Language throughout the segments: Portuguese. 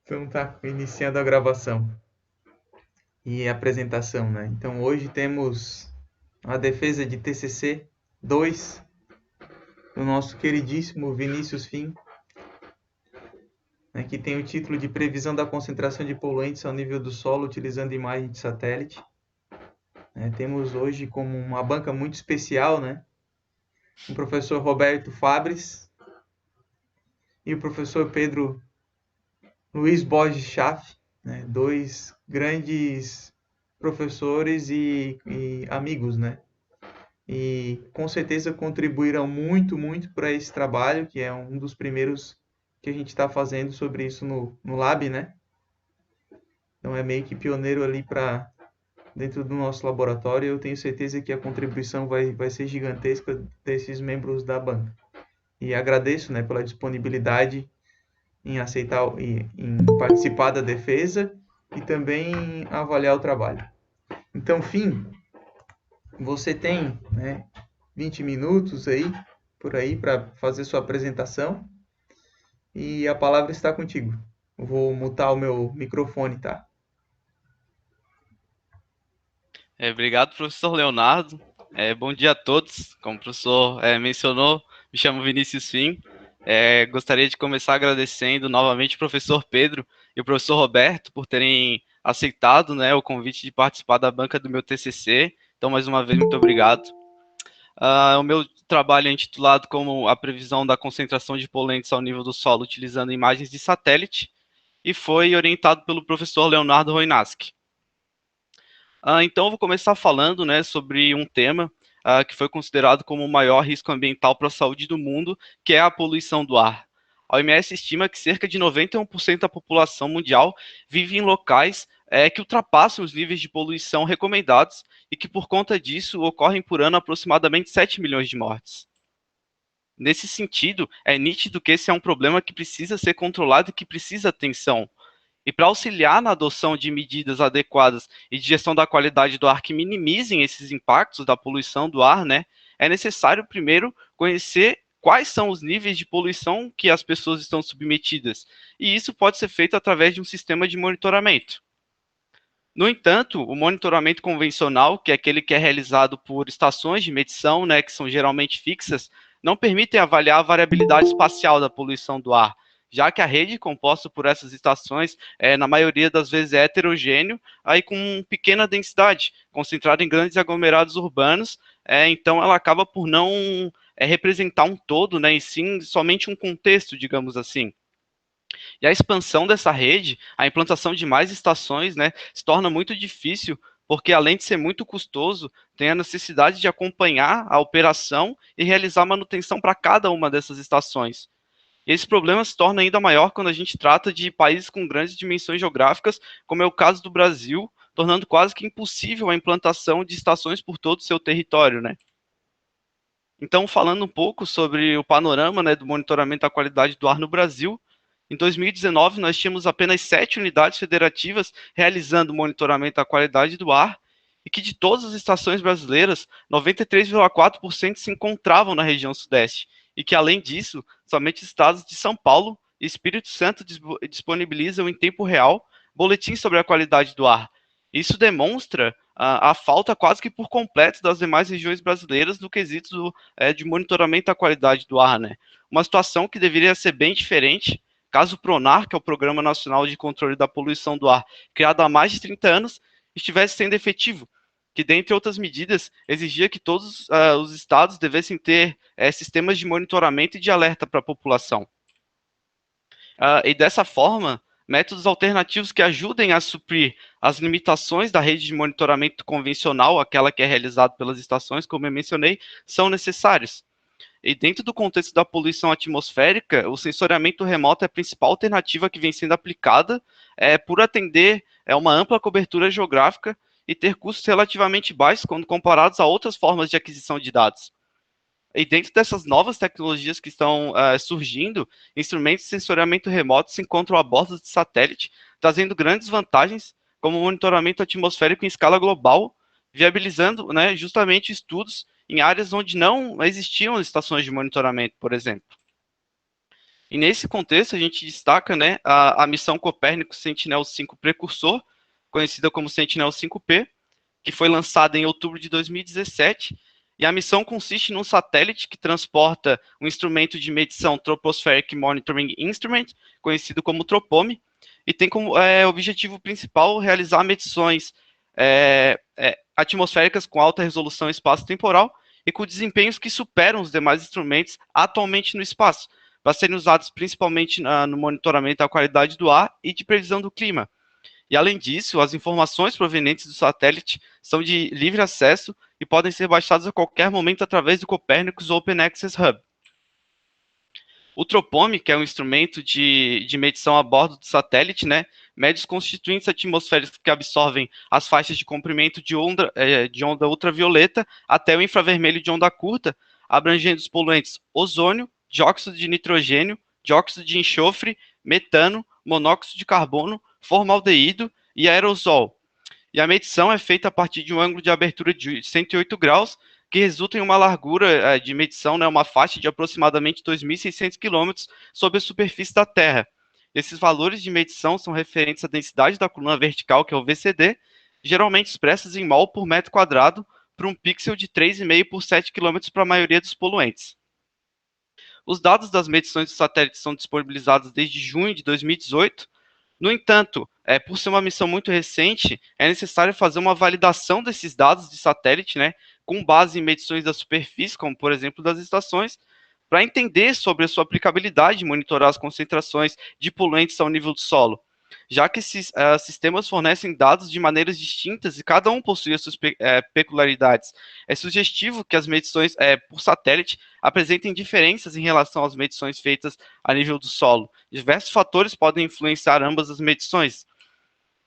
Então tá, iniciando a gravação e a apresentação, né? Então hoje temos a defesa de TCC 2 do nosso queridíssimo Vinícius Fim, né, que tem o título de Previsão da concentração de poluentes ao nível do solo utilizando imagem de satélite. Temos hoje como uma banca muito especial, né? O professor Roberto Fabres e o professor Pedro Luiz Borges Schaff, né? Dois grandes professores e amigos, né? E com certeza contribuirão muito, muito para esse trabalho, que é um dos primeiros que a gente está fazendo sobre isso no Lab, né? Então é meio que pioneiro ali para dentro do nosso laboratório. Eu tenho certeza que a contribuição vai ser gigantesca desses membros da banca. E agradeço, né, pela disponibilidade em aceitar e em participar da defesa e também em avaliar o trabalho. Então, Fim, você tem, né, 20 minutos aí, por aí, para fazer sua apresentação e a palavra está contigo. Eu vou mutar o meu microfone, tá? Obrigado, professor Leonardo. Bom dia a todos. Como o professor mencionou, me chamo Vinícius Fim. Gostaria de começar agradecendo novamente o professor Pedro e o professor Roberto por terem aceitado, né, o convite de participar da banca do meu TCC. Então, mais uma vez, muito obrigado. O meu trabalho é intitulado como a previsão da concentração de poluentes ao nível do solo utilizando imagens de satélite e foi orientado pelo professor Leonardo Roinaski. Então, eu vou começar falando, né, sobre um tema que foi considerado como o maior risco ambiental para a saúde do mundo, que é a poluição do ar. A OMS estima que cerca de 91% da população mundial vive em locais que ultrapassam os níveis de poluição recomendados e que, por conta disso, ocorrem por ano aproximadamente 7 milhões de mortes. Nesse sentido, é nítido que esse é um problema que precisa ser controlado e que precisa atenção. E para auxiliar na adoção de medidas adequadas e de gestão da qualidade do ar que minimizem esses impactos da poluição do ar, né, é necessário primeiro conhecer quais são os níveis de poluição que as pessoas estão submetidas. E isso pode ser feito através de um sistema de monitoramento. No entanto, o monitoramento convencional, que é aquele que é realizado por estações de medição, né, que são geralmente fixas, não permitem avaliar a variabilidade espacial da poluição do ar, já que a rede composta por essas estações, na maioria das vezes, é heterogêneo, aí com pequena densidade, concentrada em grandes aglomerados urbanos, então ela acaba por não representar um todo, né, e sim somente um contexto, digamos assim. E a expansão dessa rede, a implantação de mais estações, né, se torna muito difícil, porque além de ser muito custoso, tem a necessidade de acompanhar a operação e realizar manutenção para cada uma dessas estações. E esse problema se torna ainda maior quando a gente trata de países com grandes dimensões geográficas, como é o caso do Brasil, tornando quase que impossível a implantação de estações por todo o seu território, né? Então, falando um pouco sobre o panorama, né, do monitoramento da qualidade do ar no Brasil, em 2019 nós tínhamos apenas 7 unidades federativas realizando monitoramento da qualidade do ar e que de todas as estações brasileiras, 93,4% se encontravam na região sudeste e que, além disso, somente os estados de São Paulo e Espírito Santo disponibilizam em tempo real boletins sobre a qualidade do ar. Isso demonstra a falta quase que por completo das demais regiões brasileiras no quesito de monitoramento da qualidade do ar, né? Uma situação que deveria ser bem diferente caso o PRONAR, que é o Programa Nacional de Controle da Poluição do Ar, criado há mais de 30 anos, estivesse sendo efetivo, que, dentre outras medidas, exigia que todos os estados devessem ter sistemas de monitoramento e de alerta para a população. E dessa forma, métodos alternativos que ajudem a suprir as limitações da rede de monitoramento convencional, aquela que é realizada pelas estações, como eu mencionei, são necessários. E dentro do contexto da poluição atmosférica, o sensoriamento remoto é a principal alternativa que vem sendo aplicada por atender uma ampla cobertura geográfica e ter custos relativamente baixos quando comparados a outras formas de aquisição de dados. E dentro dessas novas tecnologias que estão surgindo, instrumentos de sensoriamento remoto se encontram a bordo de satélite, trazendo grandes vantagens, como o monitoramento atmosférico em escala global, viabilizando, né, justamente estudos em áreas onde não existiam estações de monitoramento, por exemplo. E nesse contexto, a gente destaca, né, a missão Copérnico Sentinel-5 Precursor, conhecida como Sentinel-5P, que foi lançada em outubro de 2017, e a missão consiste num satélite que transporta um instrumento de medição Tropospheric Monitoring Instrument, conhecido como TROPOME, e tem como objetivo principal realizar medições atmosféricas com alta resolução espaço-temporal e com desempenhos que superam os demais instrumentos atualmente no espaço, para serem usados principalmente no monitoramento da qualidade do ar e de previsão do clima. E, além disso, as informações provenientes do satélite são de livre acesso e podem ser baixadas a qualquer momento através do Copernicus Open Access Hub. O Tropome, que é um instrumento de medição a bordo do satélite, né, mede os constituintes atmosféricos que absorvem as faixas de comprimento de onda ultravioleta até o infravermelho de onda curta, abrangendo os poluentes ozônio, dióxido de nitrogênio, dióxido de enxofre, metano, monóxido de carbono, formaldeído e aerosol. E a medição é feita a partir de um ângulo de abertura de 108 graus, que resulta em uma largura de medição, né, uma faixa de aproximadamente 2.600 quilômetros sobre a superfície da Terra. Esses valores de medição são referentes à densidade da coluna vertical, que é o VCD, geralmente expressas em mol por metro quadrado, para um pixel de 3,5 por 7 quilômetros para a maioria dos poluentes. Os dados das medições do satélite são disponibilizados desde junho de 2018. No entanto, por ser uma missão muito recente, é necessário fazer uma validação desses dados de satélite, né, com base em medições da superfície, como por exemplo das estações, para entender sobre a sua aplicabilidade e monitorar as concentrações de poluentes ao nível do solo, já que esses sistemas fornecem dados de maneiras distintas e cada um possui as suas peculiaridades. É sugestivo que as medições por satélite apresentem diferenças em relação às medições feitas a nível do solo. Diversos fatores podem influenciar ambas as medições.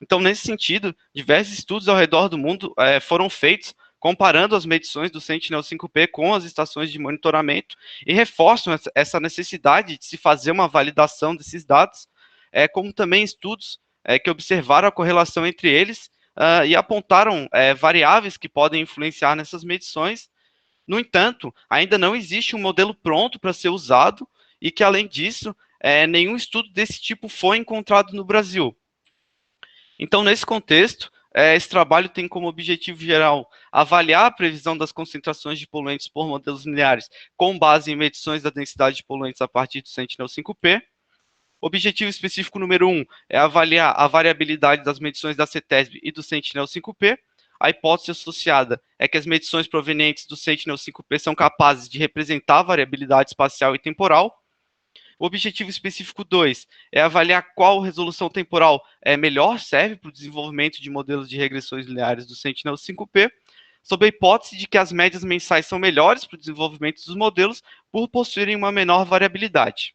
Então, nesse sentido, diversos estudos ao redor do mundo foram feitos comparando as medições do Sentinel-5P com as estações de monitoramento e reforçam essa necessidade de se fazer uma validação desses dados, como também estudos que observaram a correlação entre eles e apontaram variáveis que podem influenciar nessas medições. No entanto, ainda não existe um modelo pronto para ser usado e que, além disso, nenhum estudo desse tipo foi encontrado no Brasil. Então, nesse contexto, esse trabalho tem como objetivo geral avaliar a previsão das concentrações de poluentes por modelos lineares com base em medições da densidade de poluentes a partir do Sentinel-5P. Objetivo específico número 1 é avaliar a variabilidade das medições da CETESB e do Sentinel-5P. A hipótese associada é que as medições provenientes do Sentinel-5P são capazes de representar a variabilidade espacial e temporal. O objetivo específico 2 é avaliar qual resolução temporal melhor serve para o desenvolvimento de modelos de regressões lineares do Sentinel-5P, sob a hipótese de que as médias mensais são melhores para o desenvolvimento dos modelos por possuírem uma menor variabilidade.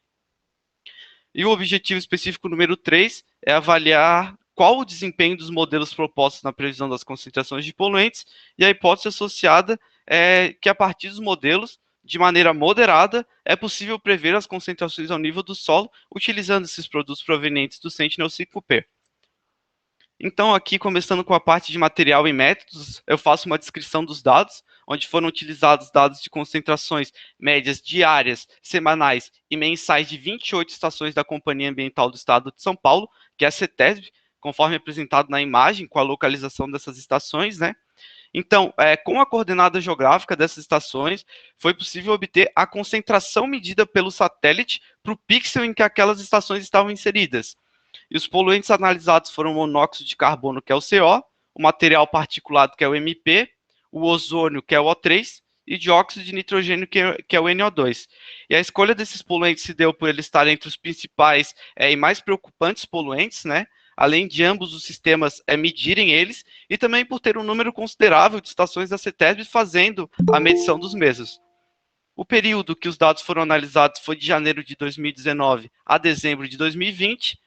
E o objetivo específico número 3 é avaliar qual o desempenho dos modelos propostos na previsão das concentrações de poluentes, e a hipótese associada é que, a partir dos modelos, de maneira moderada, é possível prever as concentrações ao nível do solo utilizando esses produtos provenientes do Sentinel-5P. Então, aqui, começando com a parte de material e métodos, eu faço uma descrição dos dados, onde foram utilizados dados de concentrações médias diárias, semanais e mensais de 28 estações da Companhia Ambiental do Estado de São Paulo, que é a CETESB, conforme apresentado na imagem, com a localização dessas estações, né? Então, com a coordenada geográfica dessas estações, foi possível obter a concentração medida pelo satélite para o pixel em que aquelas estações estavam inseridas. E os poluentes analisados foram o monóxido de carbono, que é o CO, o material particulado, que é o MP, o ozônio, que é o O3, e dióxido de nitrogênio, que é o NO2. E a escolha desses poluentes se deu por eles estarem entre os principais e mais preocupantes poluentes, né? Além de ambos os sistemas medirem eles, e também por ter um número considerável de estações da CETESB fazendo a medição dos mesmos. O período que os dados foram analisados foi de janeiro de 2019 a dezembro de 2020,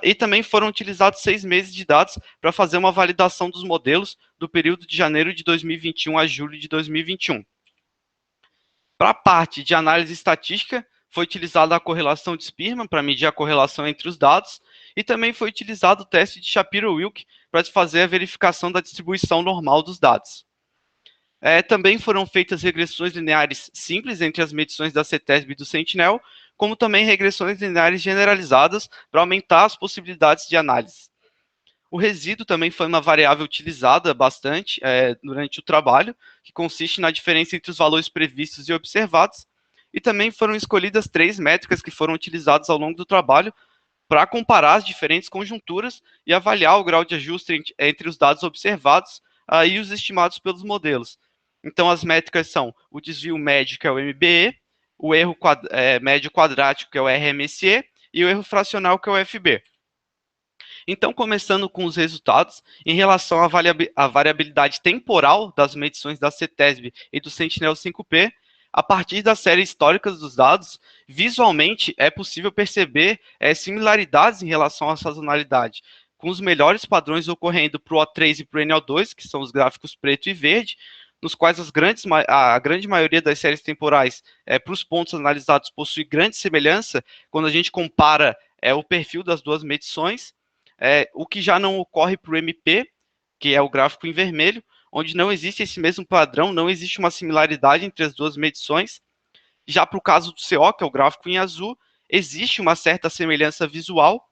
e também foram utilizados 6 meses de dados para fazer uma validação dos modelos do período de janeiro de 2021 a julho de 2021. Para a parte de análise estatística, foi utilizada a correlação de Spearman para medir a correlação entre os dados, e também foi utilizado o teste de Shapiro-Wilk para fazer a verificação da distribuição normal dos dados. Também foram feitas regressões lineares simples entre as medições da CETESB e do Sentinel, como também regressões lineares generalizadas para aumentar as possibilidades de análise. O resíduo também foi uma variável utilizada bastante durante o trabalho, que consiste na diferença entre os valores previstos e observados, e também foram escolhidas 3 métricas que foram utilizadas ao longo do trabalho para comparar as diferentes conjunturas e avaliar o grau de ajuste entre os dados observados e os estimados pelos modelos. Então, as métricas são o desvio médio, que é o MBE, o erro médio quadrático, que é o RMSE, e o erro fracional, que é o FB. Então, começando com os resultados, em relação à variabilidade temporal das medições da CETESB e do Sentinel-5P, a partir das séries históricas dos dados, visualmente é possível perceber similaridades em relação à sazonalidade, com os melhores padrões ocorrendo para o O3 e para o NO2, que são os gráficos preto e verde, nos quais a grande maioria das séries temporais para os pontos analisados possui grande semelhança quando a gente compara o perfil das duas medições, o que já não ocorre para o MP, que é o gráfico em vermelho, onde não existe esse mesmo padrão, não existe uma similaridade entre as duas medições. Já para o caso do CO, que é o gráfico em azul, existe uma certa semelhança visual,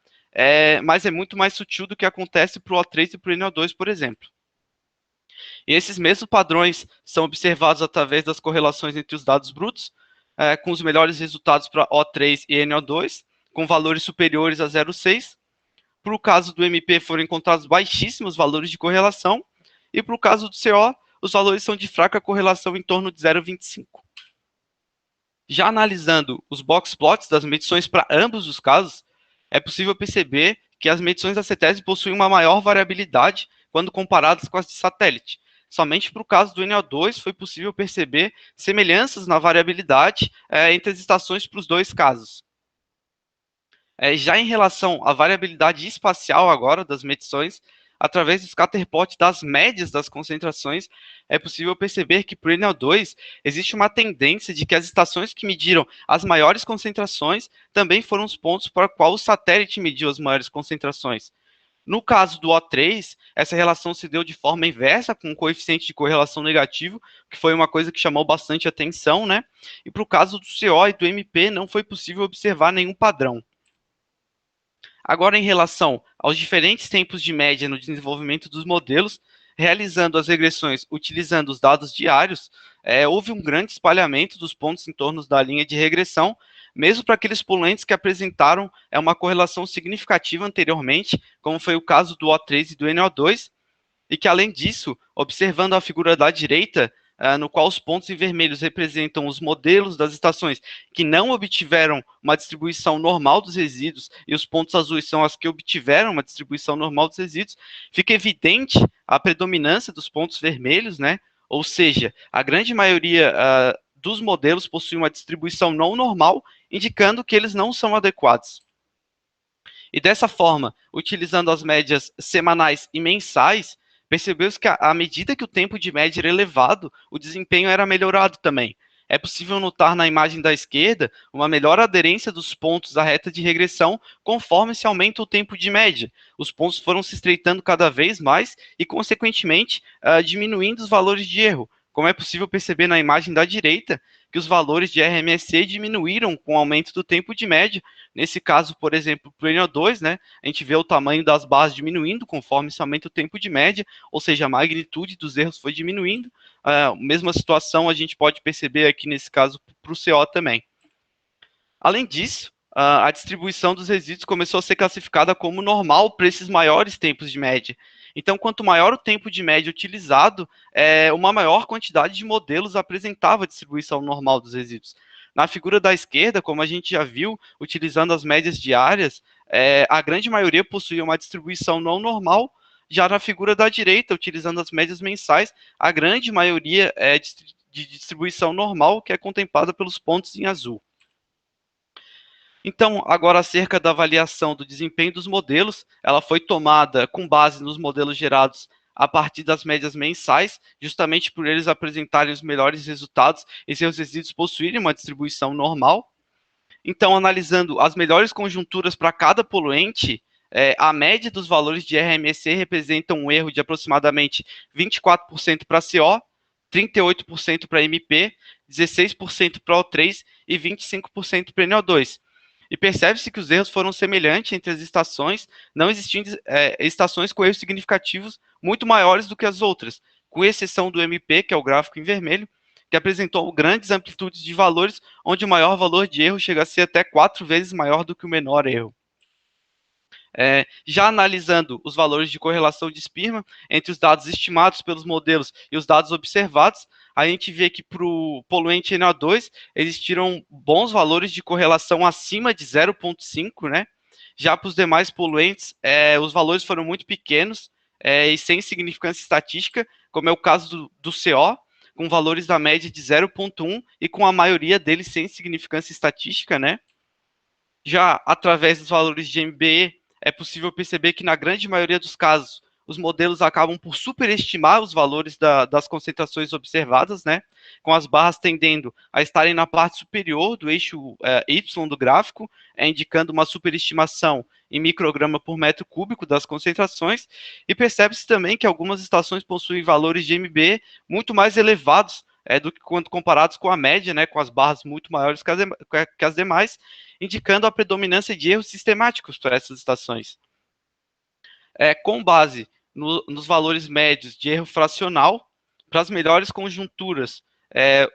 mas é muito mais sutil do que acontece para o O3 e para o NO2, por exemplo. E esses mesmos padrões são observados através das correlações entre os dados brutos, com os melhores resultados para O3 e NO2, com valores superiores a 0,6. Para o caso do MP, foram encontrados baixíssimos valores de correlação, e para o caso do CO, os valores são de fraca correlação em torno de 0,25. Já analisando os box plots das medições para ambos os casos, é possível perceber que as medições da CETESB possuem uma maior variabilidade quando comparadas com as de satélite. Somente para o caso do NO2 foi possível perceber semelhanças na variabilidade entre as estações para os dois casos. Já em relação à variabilidade espacial agora das medições, através do scatterplot das médias das concentrações, é possível perceber que para o NO2 existe uma tendência de que as estações que mediram as maiores concentrações também foram os pontos para os quais o satélite mediu as maiores concentrações. No caso do O3, essa relação se deu de forma inversa, com um coeficiente de correlação negativo, que foi uma coisa que chamou bastante atenção, né? E para o caso do CO e do MP, não foi possível observar nenhum padrão. Agora, em relação aos diferentes tempos de média no desenvolvimento dos modelos, realizando as regressões utilizando os dados diários, houve um grande espalhamento dos pontos em torno da linha de regressão, mesmo para aqueles poluentes que apresentaram uma correlação significativa anteriormente, como foi o caso do O3 e do NO2, e que, além disso, observando a figura da direita, no qual os pontos em vermelhos representam os modelos das estações que não obtiveram uma distribuição normal dos resíduos e os pontos azuis são as que obtiveram uma distribuição normal dos resíduos, fica evidente a predominância dos pontos vermelhos, né? Ou seja, a grande maioria dos modelos possui uma distribuição não normal, indicando que eles não são adequados. E dessa forma, utilizando as médias semanais e mensais, percebeu-se que à medida que o tempo de média era elevado, o desempenho era melhorado também. É possível notar na imagem da esquerda uma melhor aderência dos pontos à reta de regressão conforme se aumenta o tempo de média. Os pontos foram se estreitando cada vez mais e, consequentemente, diminuindo os valores de erro. Como é possível perceber na imagem da direita, que os valores de RMSE diminuíram com o aumento do tempo de média. Nesse caso, por exemplo, para o NO2, né, a gente vê o tamanho das barras diminuindo conforme se aumenta o tempo de média, ou seja, a magnitude dos erros foi diminuindo. Mesma situação a gente pode perceber aqui nesse caso para o CO também. Além disso, a distribuição dos resíduos começou a ser classificada como normal para esses maiores tempos de média. Então, quanto maior o tempo de média utilizado, uma maior quantidade de modelos apresentava a distribuição normal dos resíduos. Na figura da esquerda, como a gente já viu, utilizando as médias diárias, a grande maioria possuía uma distribuição não normal. Já na figura da direita, utilizando as médias mensais, a grande maioria é de distribuição normal, que é contemplada pelos pontos em azul. Então, agora acerca da avaliação do desempenho dos modelos, ela foi tomada com base nos modelos gerados a partir das médias mensais, justamente por eles apresentarem os melhores resultados e seus resíduos possuírem uma distribuição normal. Então, analisando as melhores conjunturas para cada poluente, a média dos valores de RMSE representa um erro de aproximadamente 24% para CO, 38% para MP, 16% para O3 e 25% para NO2. E percebe-se que os erros foram semelhantes entre as estações, não existindo estações com erros significativos muito maiores do que as outras, com exceção do MP, que é o gráfico em vermelho, que apresentou grandes amplitudes de valores, onde o maior valor de erro chega a ser até 4 vezes maior do que o menor erro. Já analisando os valores de correlação de Spearman entre os dados estimados pelos modelos e os dados observados, a gente vê que para o poluente NO2 existiram bons valores de correlação acima de 0,5, né? Já para os demais poluentes, os valores foram muito pequenos e sem significância estatística, como é o caso do CO, com valores da média de 0,1 e com a maioria deles sem significância estatística, né? Já através dos valores de MBE, é possível perceber que, na grande maioria dos casos, os modelos acabam por superestimar os valores das concentrações observadas, né? Com as barras tendendo a estarem na parte superior do eixo Y do gráfico, indicando uma superestimação em micrograma por metro cúbico das concentrações, e percebe-se também que algumas estações possuem valores de MBE muito mais elevados do que quando comparados com a média, né, com as barras muito maiores que as demais, indicando a predominância de erros sistemáticos para essas estações. Com base nos valores médios de erro fracional, para as melhores conjunturas,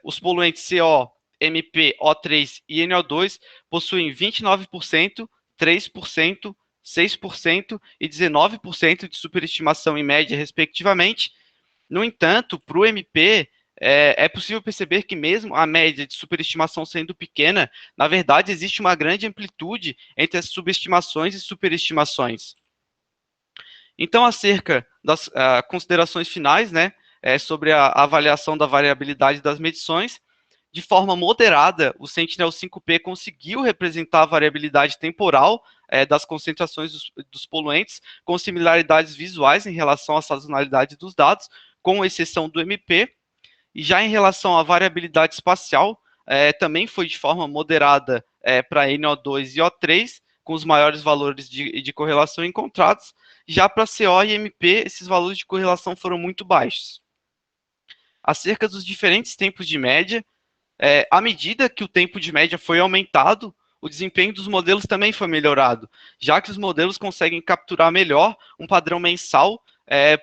os poluentes CO, MP, O3 e NO2 possuem 29%, 3%, 6% e 19% de superestimação em média, respectivamente. No entanto, para o MP, é possível perceber que mesmo a média de superestimação sendo pequena, na verdade existe uma grande amplitude entre as subestimações e superestimações. Então, acerca das considerações finais, né, sobre a avaliação da variabilidade das medições, de forma moderada, o Sentinel-5P conseguiu representar a variabilidade temporal das concentrações dos poluentes com similaridades visuais em relação à sazonalidade dos dados, com exceção do MP. E já em relação à variabilidade espacial, também foi de forma moderada para NO2 e O3, com os maiores valores de correlação encontrados. Já para CO e MP, esses valores de correlação foram muito baixos. Acerca dos diferentes tempos de média, à medida que o tempo de média foi aumentado, o desempenho dos modelos também foi melhorado, já que os modelos conseguem capturar melhor um padrão mensal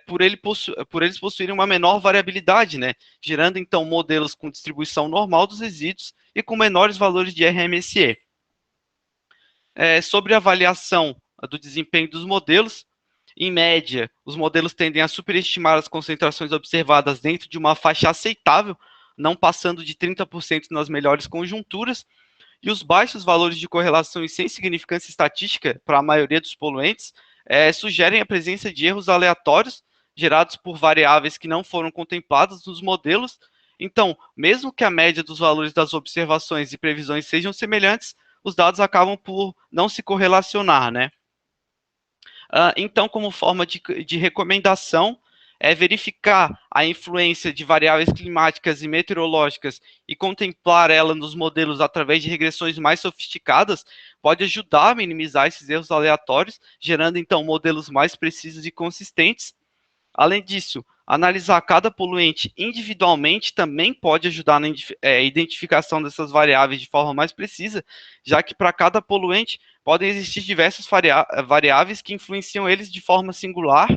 por eles possuírem uma menor variabilidade, né? Gerando então modelos com distribuição normal dos resíduos e com menores valores de RMSE. Sobre a avaliação do desempenho dos modelos, em média, os modelos tendem a superestimar as concentrações observadas dentro de uma faixa aceitável, não passando de 30% nas melhores conjunturas, e os baixos valores de correlação e sem significância estatística para a maioria dos poluentes sugerem a presença de erros aleatórios gerados por variáveis que não foram contempladas nos modelos. Então, mesmo que a média dos valores das observações e previsões sejam semelhantes, os dados acabam por não se correlacionar, né? Então, como forma de recomendação, é verificar a influência de variáveis climáticas e meteorológicas e contemplar ela nos modelos através de regressões mais sofisticadas pode ajudar a minimizar esses erros aleatórios, gerando então modelos mais precisos e consistentes. Além disso, analisar cada poluente individualmente também pode ajudar na identificação dessas variáveis de forma mais precisa, já que para cada poluente podem existir diversas variáveis que influenciam eles de forma singular.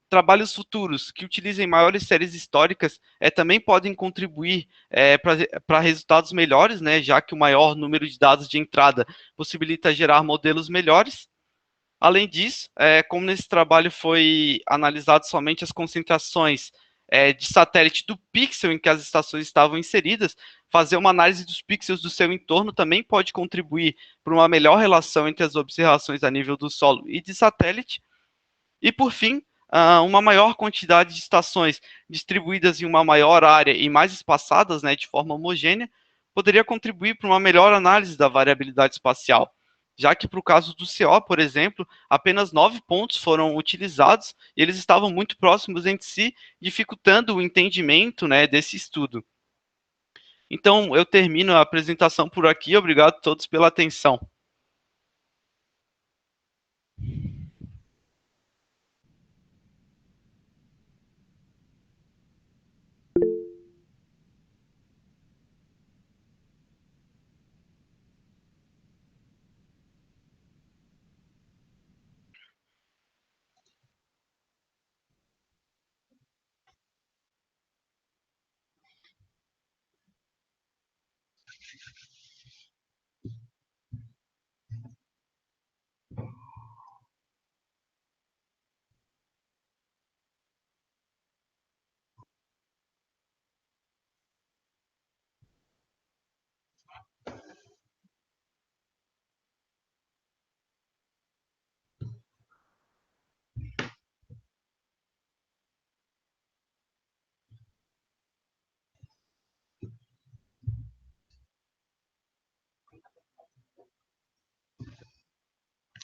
Trabalhos futuros que utilizem maiores séries históricas também podem contribuir para resultados melhores, né, já que o maior número de dados de entrada possibilita gerar modelos melhores. Além disso, como nesse trabalho foi analisado somente as concentrações de satélite do pixel em que as estações estavam inseridas, fazer uma análise dos pixels do seu entorno também pode contribuir para uma melhor relação entre as observações a nível do solo e de satélite. E, por fim, uma maior quantidade de estações distribuídas em uma maior área e mais espaçadas, né, de forma homogênea, poderia contribuir para uma melhor análise da variabilidade espacial, já que para o caso do CO, por exemplo, apenas 9 pontos foram utilizados e eles estavam muito próximos entre si, dificultando o entendimento, né, desse estudo. Então, eu termino a apresentação por aqui. Obrigado a todos pela atenção.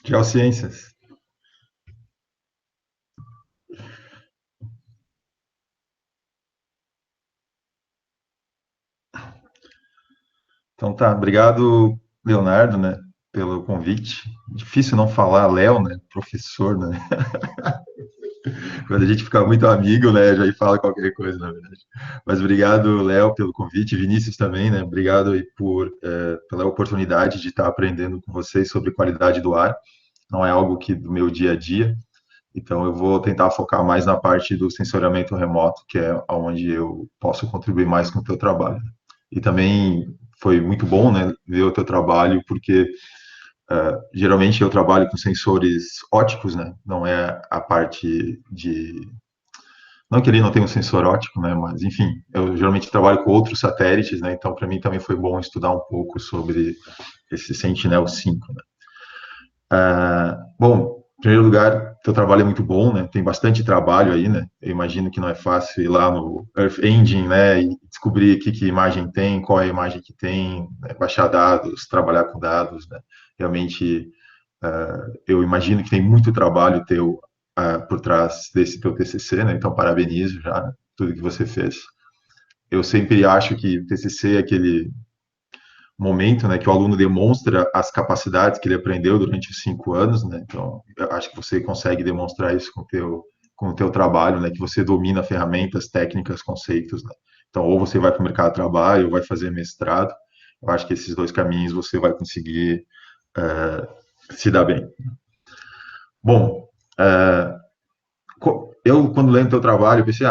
Geociências. Então tá, obrigado, Leonardo, né, pelo convite. Difícil não falar Léo, né, professor, né? Quando a gente fica muito amigo, né, já fala qualquer coisa, na verdade. Mas obrigado, Léo, pelo convite, Vinícius também, né? Obrigado aí pela oportunidade de estar aprendendo com vocês sobre qualidade do ar. Não é algo que do meu dia a dia, então eu vou tentar focar mais na parte do sensoriamento remoto, que é onde eu posso contribuir mais com o teu trabalho. E também foi muito bom, né, ver o teu trabalho, porque geralmente eu trabalho com sensores óticos, né? Não é a parte de. Não que ele não tenha um sensor óptico, né? Mas, enfim, eu geralmente trabalho com outros satélites, né? Então, para mim também foi bom estudar um pouco sobre esse Sentinel-5, né? Bom, em primeiro lugar, teu trabalho é muito bom, né? Tem bastante trabalho aí, né? Eu imagino que não é fácil ir lá no Earth Engine, né? E descobrir que imagem tem, qual é a imagem que tem, né? Baixar dados, trabalhar com dados, né? Realmente, eu imagino que tem muito trabalho teu por trás desse teu TCC, né? Então, parabenizo já, né? Tudo que você fez. Eu sempre acho que o TCC é aquele momento, né, que o aluno demonstra as capacidades que ele aprendeu durante os 5 anos, né? Então, eu acho que você consegue demonstrar isso com o teu trabalho, né? Que você domina ferramentas, técnicas, conceitos, né? Então, ou você vai para o mercado de trabalho, ou vai fazer mestrado. Eu acho que esses dois caminhos você vai conseguir se dar bem. Bom, eu, quando lendo teu trabalho, pensei,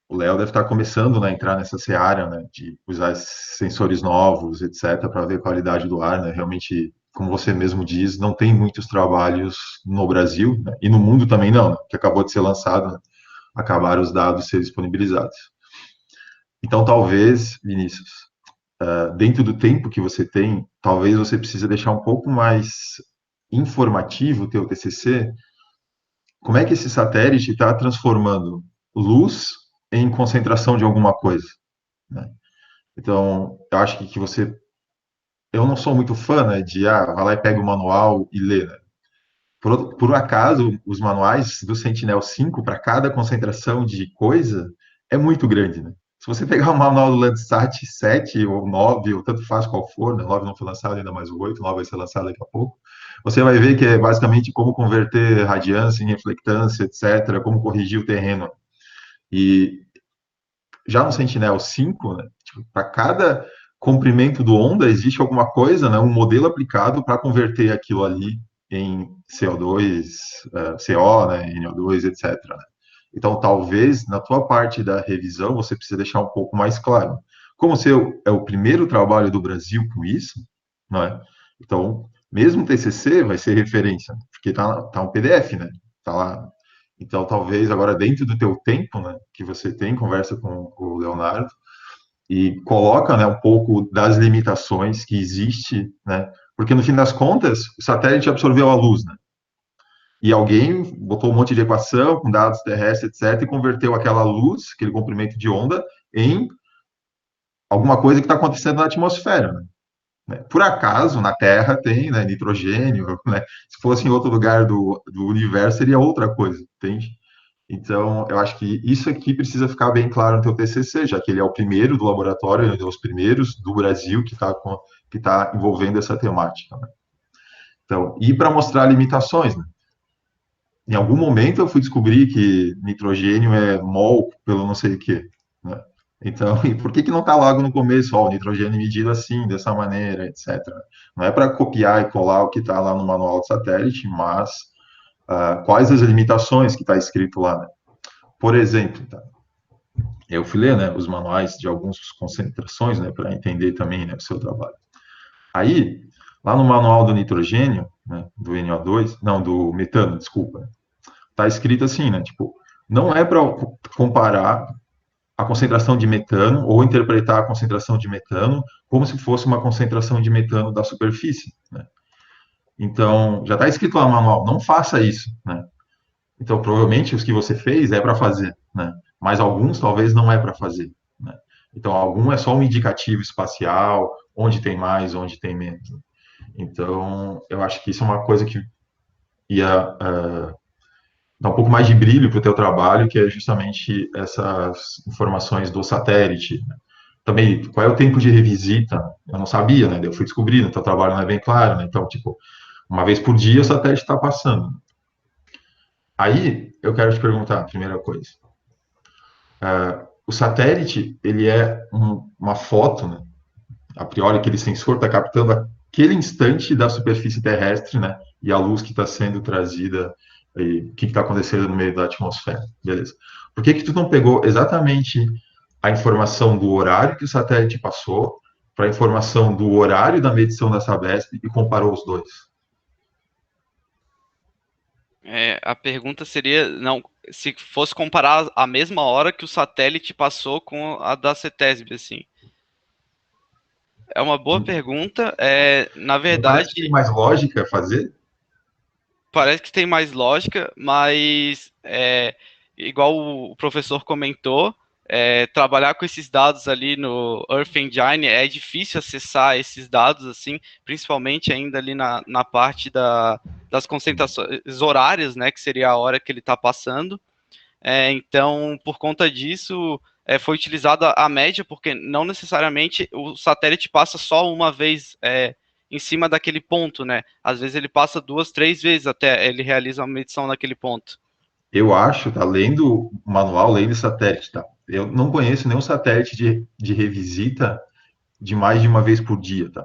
o Léo deve estar começando, né, a entrar nessa seara, né, de usar sensores novos, etc., para ver a qualidade do ar, né? Realmente, como você mesmo diz, não tem muitos trabalhos no Brasil, né, e no mundo também não, né, que acabou de ser lançado, né, acabaram os dados ser disponibilizados. Então, talvez, Vinícius, dentro do tempo que você tem, talvez você precise deixar um pouco mais informativo o teu TCC. Como é que esse satélite está transformando luz em concentração de alguma coisa, né? Então, eu acho que você. Eu não sou muito fã, né, de vai lá e pega o manual e lê, né? Por acaso, os manuais do Sentinel-5 para cada concentração de coisa é muito grande, né? Se você pegar o manual do Landsat 7 ou 9, ou tanto faz qual for, né? 9 não foi lançado, ainda mais o 8, o 9 vai ser lançado daqui a pouco. Você vai ver que é basicamente como converter radiância em reflectância, etc., como corrigir o terreno. E já no Sentinel-5, né, tipo, para cada comprimento do onda existe alguma coisa, né, um modelo aplicado para converter aquilo ali em CO2, CO, né, NO2, etc. Né? Então, talvez na tua parte da revisão você precise deixar um pouco mais claro. Como o seu é o primeiro trabalho do Brasil com isso, não é? Então, mesmo o TCC vai ser referência, porque tá um PDF, né? Tá lá. Então, talvez agora dentro do teu tempo, né, que você tem, conversa com o Leonardo e coloca, né, um pouco das limitações que existe, né? Porque no fim das contas, o satélite absorveu a luz, né? E alguém botou um monte de equação com dados terrestres, etc., e converteu aquela luz, aquele comprimento de onda, em alguma coisa que está acontecendo na atmosfera, né? Por acaso, na Terra tem, né, nitrogênio, né? Se fosse em outro lugar do universo, seria outra coisa, entende? Então, eu acho que isso aqui precisa ficar bem claro no teu TCC, já que ele é o primeiro do laboratório, ele é um dos primeiros do Brasil que tá envolvendo essa temática, né? Então, e para mostrar limitações, né? Em algum momento eu fui descobrir que nitrogênio é mol pelo não sei o quê, né? Então, e por que não está logo no começo, o nitrogênio medido assim, dessa maneira, etc. Não é para copiar e colar o que está lá no manual do satélite, mas quais as limitações que está escrito lá, né? Por exemplo, tá? Eu fui ler, né, os manuais de algumas concentrações, né, para entender também, né, o seu trabalho. Aí, lá no manual do nitrogênio, né, do NO2, não, do metano, desculpa, tá escrito assim, né, tipo, não é para comparar a concentração de metano ou interpretar a concentração de metano como se fosse uma concentração de metano da superfície, né? Então, já está escrito lá no manual, não faça isso, né? Então, provavelmente, os que você fez é para fazer, né? Mas alguns talvez não é para fazer, né? Então, algum é só um indicativo espacial, onde tem mais, onde tem menos. Então, eu acho que isso é uma coisa que ia dar um pouco mais de brilho para o teu trabalho, que é justamente essas informações do satélite. Também, qual é o tempo de revisita? Eu não sabia, né? Eu fui descobrindo, teu trabalho não é bem claro, né? Então, tipo, uma vez por dia o satélite está passando. Aí, eu quero te perguntar, primeira coisa. O satélite, ele é uma foto, né? A priori, aquele sensor está captando aquele instante da superfície terrestre, né? E a luz que está sendo trazida, e o que está acontecendo no meio da atmosfera, beleza? Por que que tu não pegou exatamente a informação do horário que o satélite passou para a informação do horário da medição da Sabesp e comparou os dois? A pergunta seria, não, se fosse comparar a mesma hora que o satélite passou com a da CETESB, assim. É uma boa pergunta. Na Não parece que tem verdade, mais lógica fazer? parece que tem mais lógica, mas igual o professor comentou, trabalhar com esses dados ali no Earth Engine é difícil acessar esses dados, assim, principalmente ainda ali na parte das concentrações horárias, né, que seria a hora que ele está passando. Então, por conta disso, foi utilizada a média, porque não necessariamente o satélite passa só uma vez em cima daquele ponto, né? Às vezes ele passa 2, 3 vezes até ele realiza uma medição naquele ponto. Eu acho, tá? Lendo o manual, lendo satélite, tá? Eu não conheço nenhum satélite de revisita de mais de uma vez por dia, tá?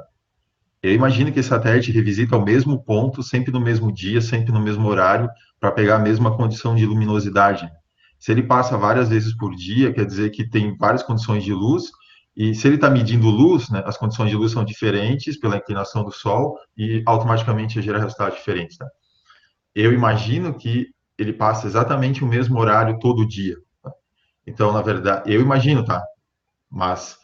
Eu imagino que esse satélite revisita o mesmo ponto, sempre no mesmo dia, sempre no mesmo horário, para pegar a mesma condição de luminosidade. Se ele passa várias vezes por dia, quer dizer que tem várias condições de luz, e se ele está medindo luz, né, as condições de luz são diferentes pela inclinação do Sol e automaticamente gera resultados diferentes. Tá? Eu imagino que ele passa exatamente o mesmo horário todo dia. Tá? Então, na verdade, eu imagino, tá? Mas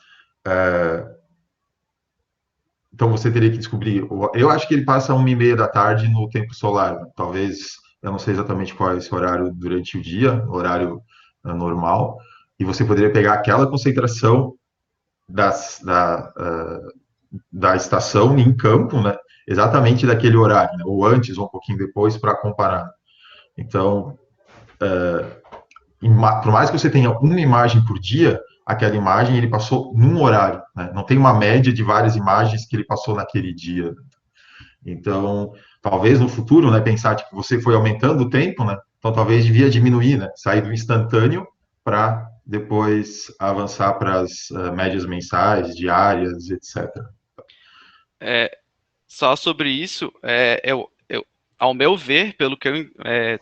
então você teria que descobrir. Eu acho que ele passa 1h30 da tarde no tempo solar. Né? Talvez, eu não sei exatamente qual é esse horário durante o dia, horário normal. E você poderia pegar aquela concentração da estação em campo, né? Exatamente daquele horário, né? Ou antes ou um pouquinho depois, para comparar. Então, por mais que você tenha uma imagem por dia, aquela imagem ele passou num horário, né? Não tem uma média de várias imagens que ele passou naquele dia. Então, talvez no futuro, né, pensar que tipo, você foi aumentando o tempo, né? Então, talvez devia diminuir, né? Sair do instantâneo para depois avançar para as médias mensais, diárias, etc. Só sobre isso, ao meu ver, pelo que eu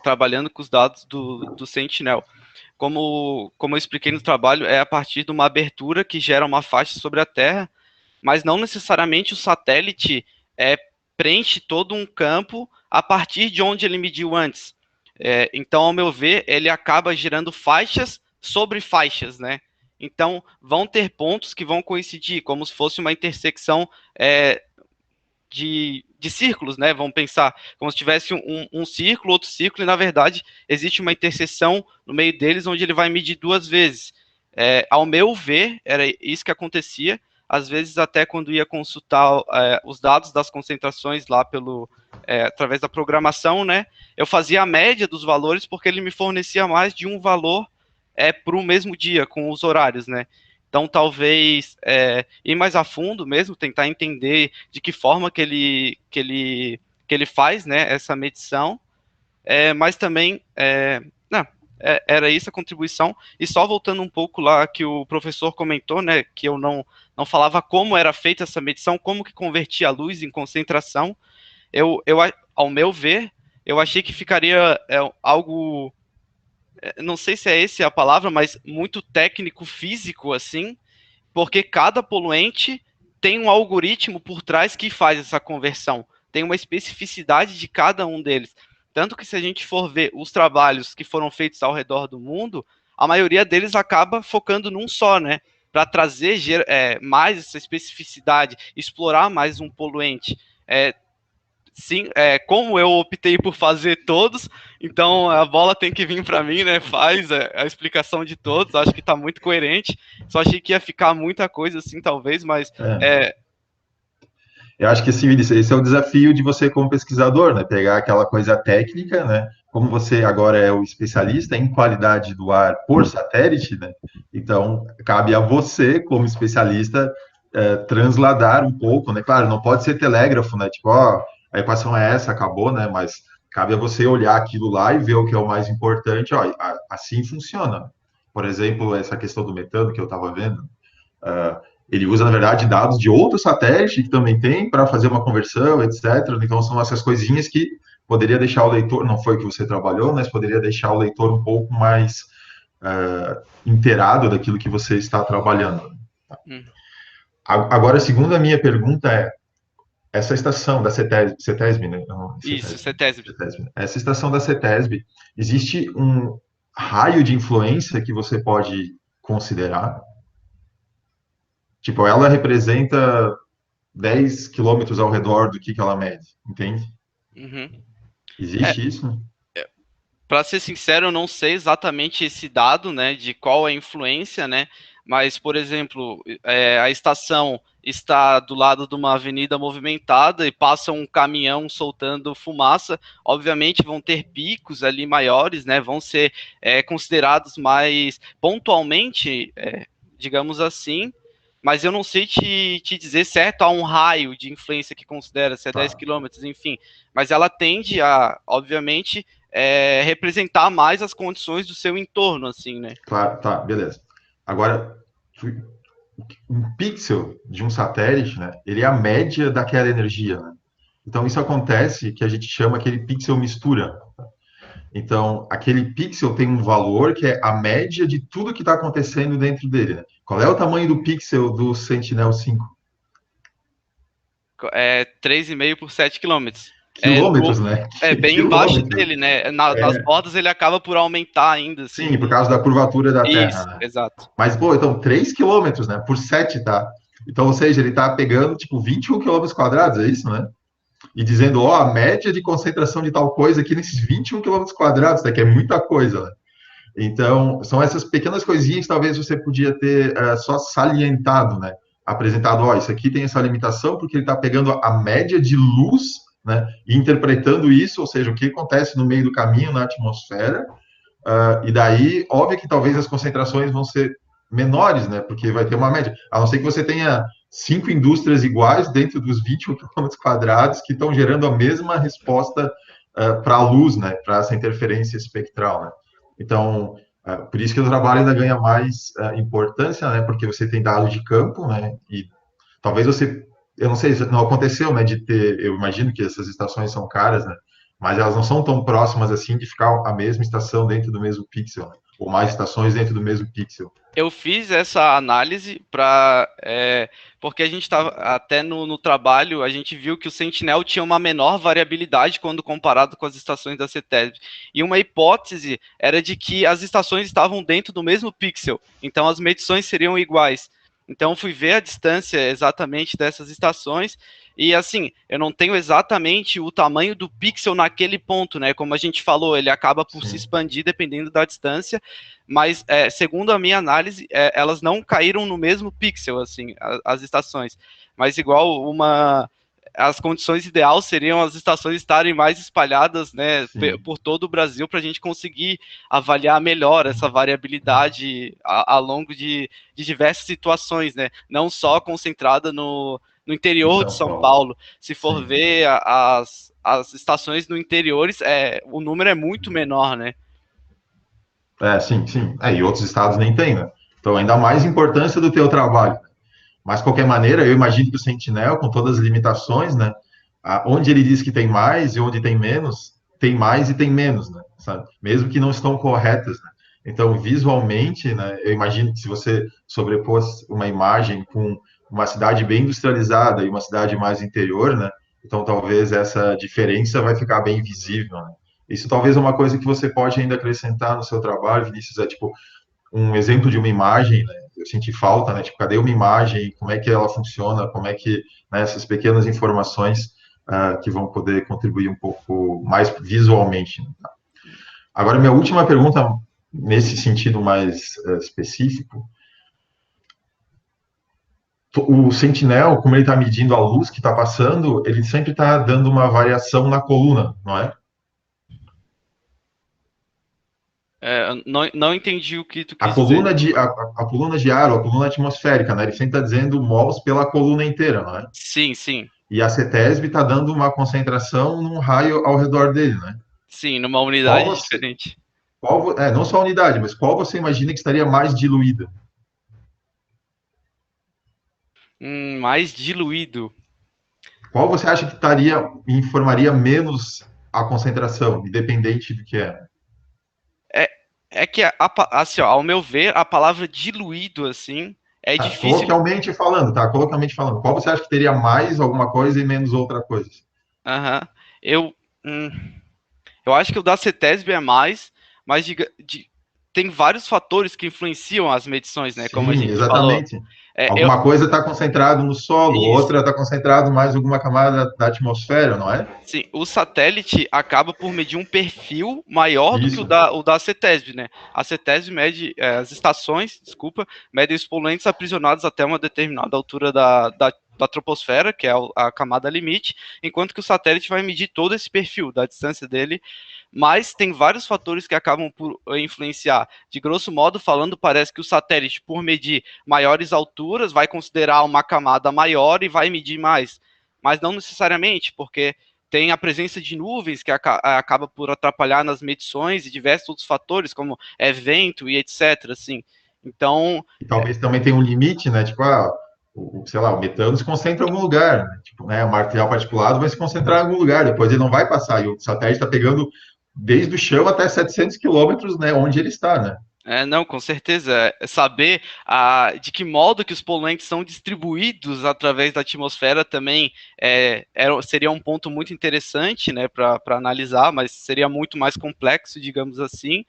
trabalhando com os dados do Sentinel, como eu expliquei no trabalho, é a partir de uma abertura que gera uma faixa sobre a Terra, mas não necessariamente o satélite preenche todo um campo a partir de onde ele mediu antes. Então, ao meu ver, ele acaba gerando faixas sobre faixas, né? Então, vão ter pontos que vão coincidir, como se fosse uma intersecção de círculos, né? Vamos pensar como se tivesse um círculo, outro círculo, e na verdade existe uma interseção no meio deles onde ele vai medir duas vezes. Ao meu ver, era isso que acontecia. Às vezes, até quando ia consultar os dados das concentrações lá através da programação, né? Eu fazia a média dos valores porque ele me fornecia mais de um valor para o mesmo dia, com os horários, né? Então, talvez ir mais a fundo mesmo, tentar entender de que forma que ele faz, né, essa medição, mas também, não, era isso a contribuição. E só voltando um pouco lá que o professor comentou, né, que eu não falava como era feita essa medição, como que convertia a luz em concentração, ao meu ver, eu achei que ficaria algo, não sei se é essa a palavra, mas muito técnico, físico, assim, porque cada poluente tem um algoritmo por trás que faz essa conversão, tem uma especificidade de cada um deles. Tanto que se a gente for ver os trabalhos que foram feitos ao redor do mundo, a maioria deles acaba focando num só, né? Para trazer mais essa especificidade, explorar mais um poluente. Sim, como eu optei por fazer todos, então a bola tem que vir para mim, né? Faz a explicação de todos, acho que está muito coerente. Só achei que ia ficar muita coisa assim, talvez, mas É. Eu acho que esse é o desafio de você como pesquisador, né? Pegar aquela coisa técnica, né? Como você agora é o especialista em qualidade do ar por satélite, né? Então, cabe a você, como especialista, transladar um pouco, né? Claro, não pode ser telégrafo, né? Tipo, ó, a equação é essa, acabou, né? Mas cabe a você olhar aquilo lá e ver o que é o mais importante. Ó, assim funciona. Por exemplo, essa questão do metano que eu estava vendo, ele usa, na verdade, dados de outro satélite que também tem para fazer uma conversão, etc. Então, são essas coisinhas que poderia deixar o leitor, não foi o que você trabalhou, mas poderia deixar o leitor um pouco mais inteirado daquilo que você está trabalhando. Agora, segundo a minha pergunta essa estação da CETESB, né? Não, Isso, CETESB, CETESB. essa estação da CETESB, existe um raio de influência que você pode considerar? Tipo, ela representa 10 quilômetros ao redor do que ela mede, entende? Uhum. Existe isso? Para ser sincero, eu não sei exatamente esse dado, né, de qual é a influência, né, mas, por exemplo, a estação está do lado de uma avenida movimentada e passa um caminhão soltando fumaça, obviamente vão ter picos ali maiores, né, vão ser considerados mais pontualmente, digamos assim, mas eu não sei te dizer certo a um raio de influência que considera, se é 10 Tá, quilômetros, enfim, mas ela tende a, obviamente, representar mais as condições do seu entorno, assim, né? claro, tá, beleza. Agora, um pixel de um satélite, né, ele é a média daquela energia, né? Então, isso acontece que a gente chama aquele pixel mistura. Então, aquele pixel tem um valor que é a média de tudo que está acontecendo dentro dele, né? Qual é o tamanho do pixel do Sentinel-5? 3,5 por 7 quilômetros. Quilômetros, né? Bem embaixo Quilômetros. dele, né? Nas bordas ele acaba por aumentar ainda, assim. Sim, por causa da curvatura da Terra, Isso, né? exato. Mas, pô, então, 3 quilômetros, né? Por 7, tá? Então, ou seja, ele tá pegando, tipo, 21 quilômetros quadrados, é isso, né? E dizendo, ó, a média de concentração de tal coisa aqui nesses 21 quilômetros quadrados, né? Que é muita coisa, né? Então, são essas pequenas coisinhas que talvez você podia ter só salientado, né? Apresentado, ó, isso aqui tem essa limitação porque ele está pegando a média de luz, né? E interpretando isso, ou seja, o que acontece no meio do caminho na atmosfera, e daí, óbvio que talvez as concentrações vão ser menores, né? Porque vai ter uma média. A não ser que você tenha 5 indústrias iguais dentro dos 21 quilômetros quadrados que estão gerando a mesma resposta para a luz, né? Para essa interferência espectral, né? Então, por isso que o trabalho ainda ganha mais importância, né? Porque você tem dados de campo, né? E talvez você, eu não sei, não aconteceu, né? De ter, eu imagino que essas estações são caras, né? Mas elas não são tão próximas assim de ficar a mesma estação dentro do mesmo pixel, né? Ou mais estações dentro do mesmo pixel. Eu fiz essa análise para porque a gente estava até no trabalho, a gente viu que o Sentinel tinha uma menor variabilidade quando comparado com as estações da CETESB. E uma hipótese era de que as estações estavam dentro do mesmo pixel, então as medições seriam iguais. Então fui ver a distância exatamente dessas estações e assim, eu não tenho exatamente o tamanho do pixel naquele ponto, né? Como a gente falou, ele acaba por se expandir dependendo da distância, mas segundo a minha análise, elas não caíram no mesmo pixel, assim, as estações. Mas igual as condições ideais seriam as estações estarem mais espalhadas, né, por todo o Brasil para a gente conseguir avaliar melhor essa variabilidade ao longo de diversas situações, né, não só concentrada no interior de São Paulo. Se for ver as estações no interior, o número é muito menor, né? Sim, sim. E outros estados nem têm, né? Então, ainda mais importância do teu trabalho. Mas, de qualquer maneira, eu imagino que o Sentinel, com todas as limitações, né? Onde ele diz que tem mais e onde tem menos, tem mais e tem menos, né? Sabe? Mesmo que não estão corretas, né? Então, visualmente, né? Eu imagino que se você sobrepôs uma imagem com uma cidade bem industrializada e uma cidade mais interior, né? Então, talvez essa diferença vai ficar bem visível, né? Isso talvez é uma coisa que você pode ainda acrescentar no seu trabalho, Vinícius, é tipo um exemplo de uma imagem, né? Eu senti falta, né? Tipo, cadê uma imagem? Como é que ela funciona? Como é que, né, essas pequenas informações que vão poder contribuir um pouco mais visualmente. Né? Agora, minha última pergunta, nesse sentido mais específico, o Sentinel, como ele está medindo a luz que está passando, ele sempre está dando uma variação na coluna, não é? Não entendi o que tu A quis dizer. coluna a coluna de ar, a coluna atmosférica, né? Ele sempre está dizendo mols pela coluna inteira, não é? Sim, sim. E a CETESB está dando uma concentração num raio ao redor dele, né? Sim, numa Qual unidade você, diferente. não só a unidade, mas qual você imagina que estaria mais diluída? Mais diluído. Qual você acha que estaria informaria menos a concentração, independente do que é? É, é que, assim, ó, ao meu ver, a palavra diluído, assim, é Tá, difícil. coloquialmente falando, tá? Coloquialmente falando. Qual você acha que teria mais alguma coisa e menos outra coisa? Aham. Eu, hum, eu acho que o da CETESB é mais, mas tem vários fatores que influenciam as medições, né? Como a Sim, gente falou. exatamente. É, eu, Alguma coisa está concentrado no solo, isso. outra está concentrado mais alguma camada da atmosfera, não é? Sim, o satélite acaba por medir um perfil maior do que Isso. o da CETESB, né? A CETESB mede, as estações, desculpa, medem os poluentes aprisionados até uma determinada altura da troposfera, que é a camada limite, enquanto que o satélite vai medir todo esse perfil, da distância dele, mas tem vários fatores que acabam por influenciar. De grosso modo, falando, parece que o satélite, por medir maiores alturas, vai considerar uma camada maior e vai medir mais, mas não necessariamente, porque tem a presença de nuvens que acaba por atrapalhar nas medições e diversos outros fatores, como vento e etc. Assim. Então, E talvez também tenha um limite, né? Tipo, sei lá, o metano se concentra em algum lugar, né? Tipo, né, o material particulado vai se concentrar em algum lugar, depois ele não vai passar, e o satélite está pegando desde o chão até 700 quilômetros, né, onde ele está, né? não, com certeza, saber de que modo que os poluentes são distribuídos através da atmosfera também seria um ponto muito interessante, né, para analisar, mas seria muito mais complexo, digamos assim.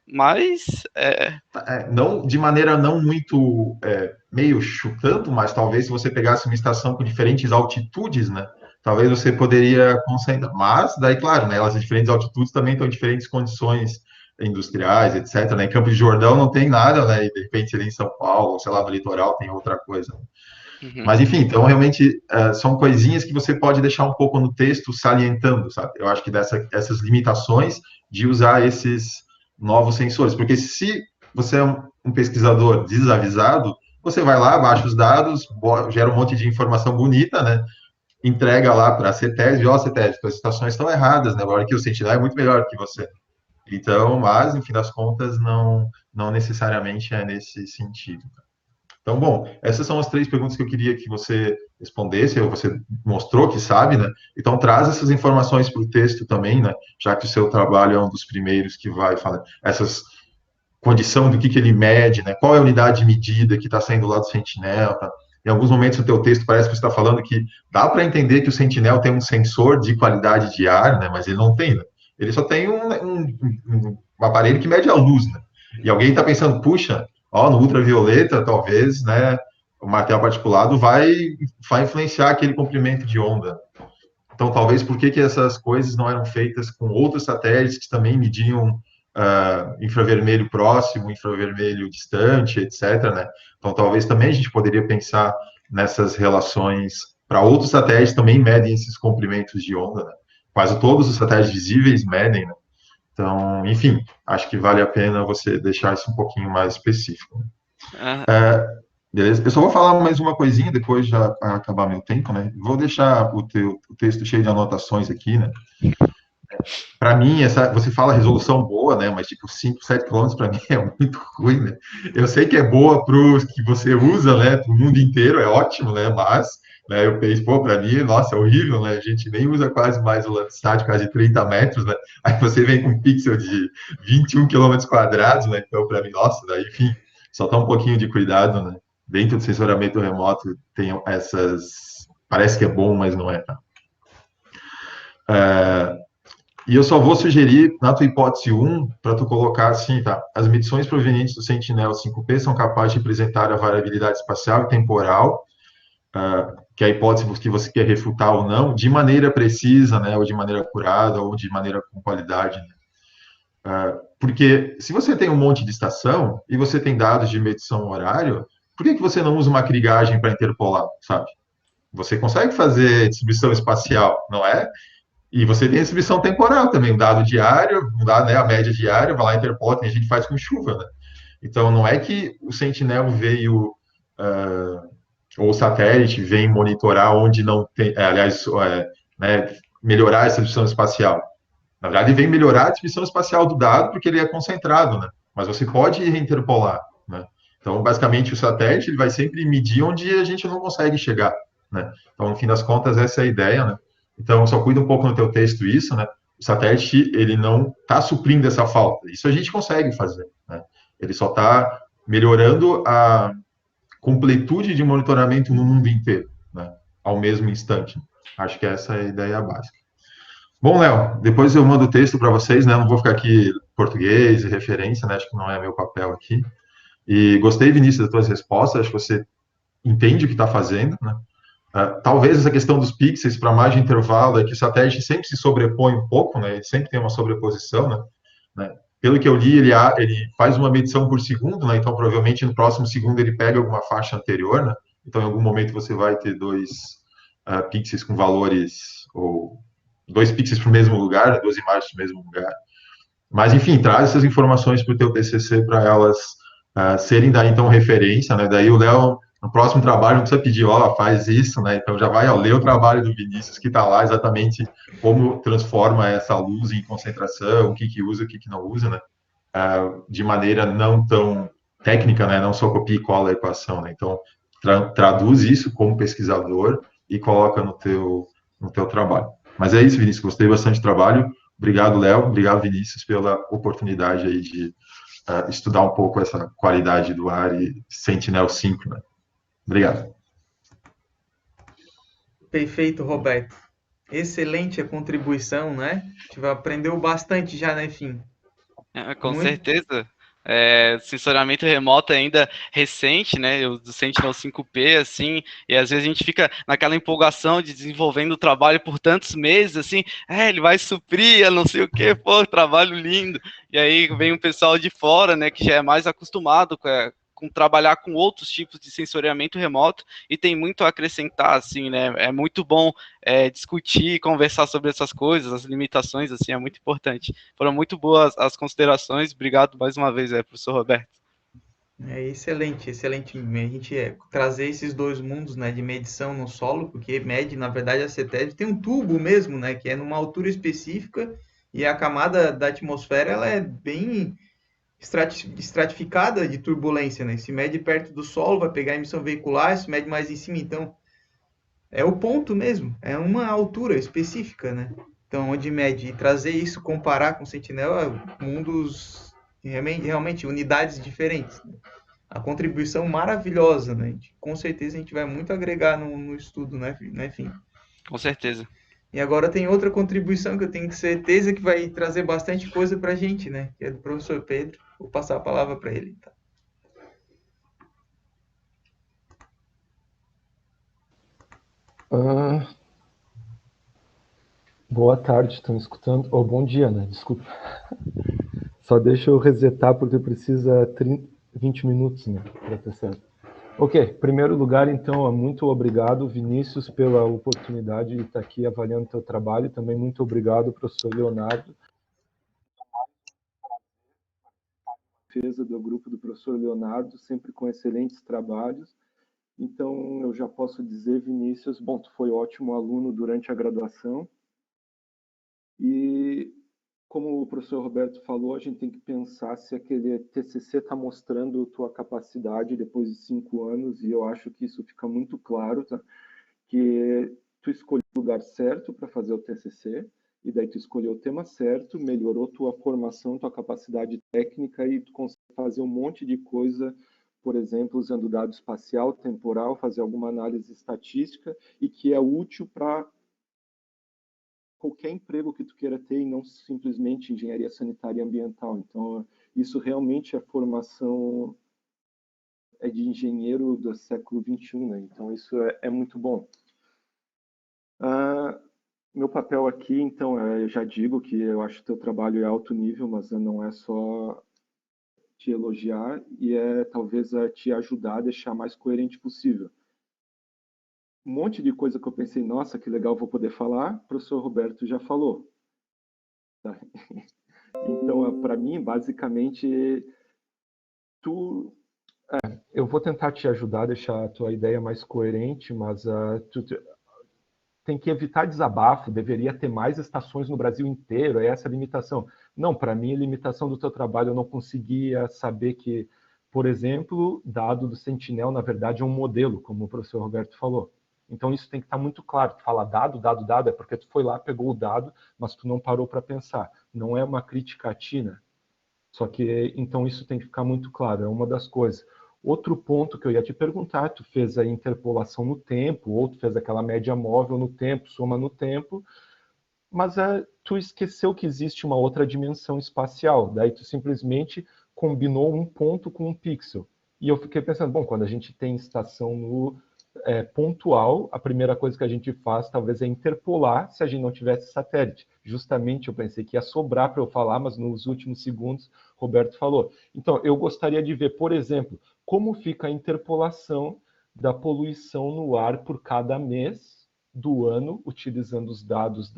Mas Não de maneira não muito meio chutando, mas talvez se você pegasse uma estação com diferentes altitudes, né? Talvez você poderia concentrar. Mas daí, claro, né? Elas diferentes altitudes também estão em diferentes condições industriais, etc. Né? Em Campos de Jordão não tem nada, né? E de repente ali em São Paulo, sei lá, no litoral tem outra coisa. uhum, Mas enfim, então realmente são coisinhas que você pode deixar um pouco no texto salientando, sabe? Eu acho que essas limitações de usar esses novos sensores, porque se você é um pesquisador desavisado, você vai lá, baixa os dados, gera um monte de informação bonita, né? Entrega lá para a CETESB, ó, CETESB, suas estações estão erradas, né? Agora que o Sentinel é muito melhor que você. Então, mas, no fim das contas, não necessariamente é nesse sentido. Então, bom, essas são as três perguntas que eu queria que você respondesse, você mostrou que sabe, né? Então, traz essas informações para o texto também, né? Já que o seu trabalho é um dos primeiros que vai falar essas condição do que ele mede, né? Qual é a unidade de medida que está saindo lá do Sentinel, tá? Em alguns momentos o teu texto parece que você está falando que dá para entender que o Sentinel tem um sensor de qualidade de ar, né? Mas ele não tem, né? Ele só tem um aparelho que mede a luz, né? E alguém está pensando, puxa, ó, no ultravioleta, talvez, né? O material particulado vai influenciar aquele comprimento de onda. Então, talvez por que essas coisas não eram feitas com outros satélites que também mediam infravermelho próximo, infravermelho distante, etc. Né? Então, talvez também a gente poderia pensar nessas relações para outros satélites também medem esses comprimentos de onda. Né? Quase todos os satélites visíveis medem. Né? Então, enfim, acho que vale a pena você deixar isso um pouquinho mais específico. uh, Beleza? Eu só vou falar mais uma coisinha depois de acabar meu tempo, né? Vou deixar o texto cheio de anotações aqui, né? Para mim, você fala resolução boa, né? Mas tipo 5, 7 quilômetros para mim é muito ruim, né? Eu sei que é boa para os que você usa, né? Para o mundo inteiro é ótimo, né? Mas né, eu penso, pô, para mim, nossa, é horrível, né? A gente nem usa quase mais o Landsat, quase 30 metros, né? Aí você vem com um pixel de 21 quilômetros quadrados, né? Então, para mim, nossa, daí, enfim, só tá um pouquinho de cuidado, né? Dentro do sensoramento remoto tem essas. Parece que é bom, mas não é, tá? E eu só vou sugerir, na tua hipótese 1, para tu colocar assim, tá? As medições provenientes do Sentinel-5P são capazes de apresentar a variabilidade espacial e temporal, que é a hipótese que você quer refutar ou não, de maneira precisa, né? Ou de maneira acurada, ou de maneira com qualidade, né? Porque se você tem um monte de estação e você tem dados de medição horário, por que você não usa uma crigagem para interpolar, sabe? Você consegue fazer distribuição espacial, não é? E você tem distribuição temporal também, um dado diário, um dado, né, a média diária, vai lá e interpola, tem gente que faz com chuva, né? Então, não é que o Sentinel veio, ou o satélite vem monitorar onde não tem, aliás, né, melhorar essa distribuição espacial. Na verdade, ele vem melhorar a distribuição espacial do dado porque ele é concentrado, né? Mas você pode reinterpolar, né? Então, basicamente, o satélite ele vai sempre medir onde a gente não consegue chegar, né? Então, no fim das contas, essa é a ideia, né? Então, só cuida um pouco no teu texto isso, né? O satélite, ele não está suprindo essa falta. Isso a gente consegue fazer, né? Ele só está melhorando a completude de monitoramento no mundo inteiro, né? Ao mesmo instante. Acho que essa é a ideia básica. Bom, Léo, depois eu mando o texto para vocês, né? Não vou ficar aqui português e referência, né? Acho que não é meu papel aqui. E gostei, Vinícius, das tuas respostas. Acho que você entende o que está fazendo, né? Talvez essa questão dos pixels para mais de intervalo é que o satélite sempre se sobrepõe um pouco, né? Ele sempre tem uma sobreposição, né? Pelo que eu li, ele faz uma medição por segundo, né? Então, provavelmente no próximo segundo ele pega alguma faixa anterior, né? Então, em algum momento você vai ter dois pixels com valores ou dois pixels para o mesmo lugar, né? Duas imagens para o mesmo lugar. Mas, enfim, traz essas informações para o teu TCC para elas serem daí, então, referência, né? Daí o Léo, no próximo trabalho, não precisa pedir, ó, faz isso, né? Então, já vai ler o trabalho do Vinícius, que está lá exatamente como transforma essa luz em concentração, o que usa, o que não usa, né? De maneira não tão técnica, né? Não só copia e cola a equação, né? Então, traduz isso como pesquisador e coloca no teu trabalho. Mas é isso, Vinícius, gostei bastante do trabalho. Obrigado, Léo. Obrigado, Vinícius, pela oportunidade aí de estudar um pouco essa qualidade do ar e Sentinel-5, né? Obrigado. Perfeito, Roberto. Excelente a contribuição, né? A gente aprendeu bastante já, né, enfim. Com Muito. certeza. Sensoriamento remoto é ainda recente, né? O do Sentinel 5P, assim, e às vezes a gente fica naquela empolgação de desenvolvendo o trabalho por tantos meses, assim, ele vai suprir, não sei o quê, pô, trabalho lindo. E aí vem um pessoal de fora, né, que já é mais acostumado com trabalhar com outros tipos de sensoriamento remoto e tem muito a acrescentar, assim, né? É muito bom discutir, conversar sobre essas coisas, as limitações, assim, é muito importante. Foram muito boas as considerações. Obrigado mais uma vez, professor Roberto. É excelente, excelente a gente trazer esses dois mundos, né, de medição no solo, porque mede, na verdade, a CETED tem um tubo mesmo, né, que é numa altura específica e a camada da atmosfera ela é bem estratificada de turbulência, né? Se mede perto do solo, vai pegar a emissão veicular, se mede mais em cima, então é o ponto mesmo, é uma altura específica, né? Então, onde mede e trazer isso, comparar com o Sentinel, é mundos realmente unidades diferentes. Né? A contribuição maravilhosa, né? Com certeza a gente vai muito agregar no estudo, né, Fim? Com certeza. E agora tem outra contribuição que eu tenho certeza que vai trazer bastante coisa para a gente, né? Que é do professor Pedro. Vou passar a palavra para ele. Tá? Boa tarde, estão escutando? Ou bom dia, né? Desculpa. Só deixa eu resetar porque precisa 20 minutos, né? Para ter certo. Ok, em primeiro lugar, então, muito obrigado, Vinícius, pela oportunidade de estar aqui avaliando o teu trabalho. Também muito obrigado, professor Leonardo. Defesa do grupo do professor Leonardo, sempre com excelentes trabalhos. Então, eu já posso dizer, Vinícius, bom, tu foi ótimo aluno durante a graduação. E, como o professor Roberto falou, a gente tem que pensar se aquele TCC está mostrando tua capacidade depois de 5 anos, e eu acho que isso fica muito claro, tá? Que tu escolheu o lugar certo para fazer o TCC, e daí tu escolheu o tema certo, melhorou tua formação, tua capacidade técnica, e tu consegue fazer um monte de coisa, por exemplo, usando dado espacial, temporal, fazer alguma análise estatística, e que é útil para qualquer emprego que tu queira ter e não simplesmente engenharia sanitária e ambiental. Então, isso realmente é formação de engenheiro do século XXI, né? Então, isso é muito bom. Meu papel aqui, então, eu já digo que eu acho que teu trabalho é alto nível, mas não é só te elogiar e talvez te ajudar a deixar mais coerente possível. Um monte de coisa que eu pensei, nossa, que legal, vou poder falar, o professor Roberto já falou. Tá? Então, para mim, basicamente, eu vou tentar te ajudar a deixar a tua ideia mais coerente, mas tu tem que evitar desabafo, deveria ter mais estações no Brasil inteiro, é essa a limitação. Não, para mim, a limitação do teu trabalho, eu não conseguia saber que, por exemplo, dado do Sentinel, na verdade, é um modelo, como o professor Roberto falou. Então, isso tem que estar muito claro. Tu fala dado, dado, dado, é porque tu foi lá, pegou o dado, mas tu não parou para pensar. Não é uma crítica a ti, né? Só que, então, isso tem que ficar muito claro, é uma das coisas. Outro ponto que eu ia te perguntar, tu fez a interpolação no tempo, ou tu fez aquela média móvel no tempo, soma no tempo, mas tu esqueceu que existe uma outra dimensão espacial, daí tu simplesmente combinou um ponto com um pixel. E eu fiquei pensando, bom, quando a gente tem estação no pontual, a primeira coisa que a gente faz talvez é interpolar se a gente não tivesse satélite. Justamente eu pensei que ia sobrar para eu falar, mas nos últimos segundos Roberto falou. Então, eu gostaria de ver, por exemplo, como fica a interpolação da poluição no ar por cada mês do ano, utilizando os dados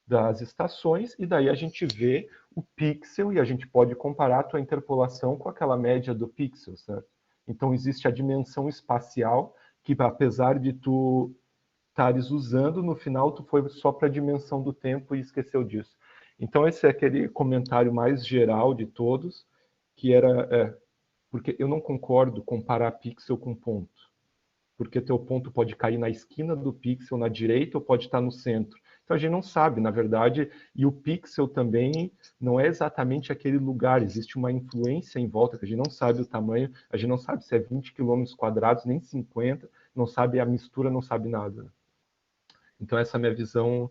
das estações, e daí a gente vê o pixel e a gente pode comparar a tua interpolação com aquela média do pixel, certo? Então, existe a dimensão espacial que, apesar de tu estares usando, no final tu foi só para a dimensão do tempo e esqueceu disso. Então, esse é aquele comentário mais geral de todos, que era... porque eu não concordo comparar pixel com ponto. Porque teu ponto pode cair na esquina do pixel, na direita, ou pode estar no centro. Então a gente não sabe, na verdade, e o pixel também não é exatamente aquele lugar, existe uma influência em volta, que a gente não sabe o tamanho, a gente não sabe se é 20 quilômetros quadrados, nem 50, não sabe a mistura, não sabe nada. Então essa é a minha visão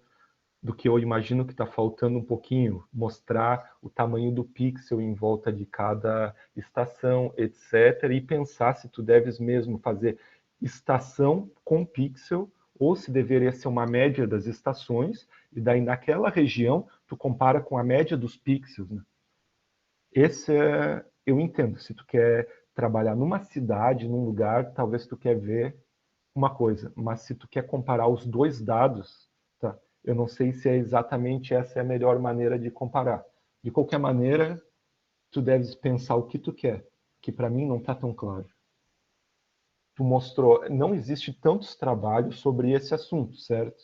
do que eu imagino que está faltando um pouquinho, mostrar o tamanho do pixel em volta de cada estação, etc. E pensar se tu deves mesmo fazer estação com pixel ou se deveria ser uma média das estações, e daí naquela região tu compara com a média dos pixels. Né? Esse é, eu entendo, se tu quer trabalhar numa cidade, num lugar, talvez tu quer ver uma coisa, mas se tu quer comparar os dois dados, tá? Eu não sei se é exatamente essa é a melhor maneira de comparar. De qualquer maneira, tu deves pensar o que tu quer, que para mim não está tão claro. Tu mostrou, não existe tantos trabalhos sobre esse assunto, certo?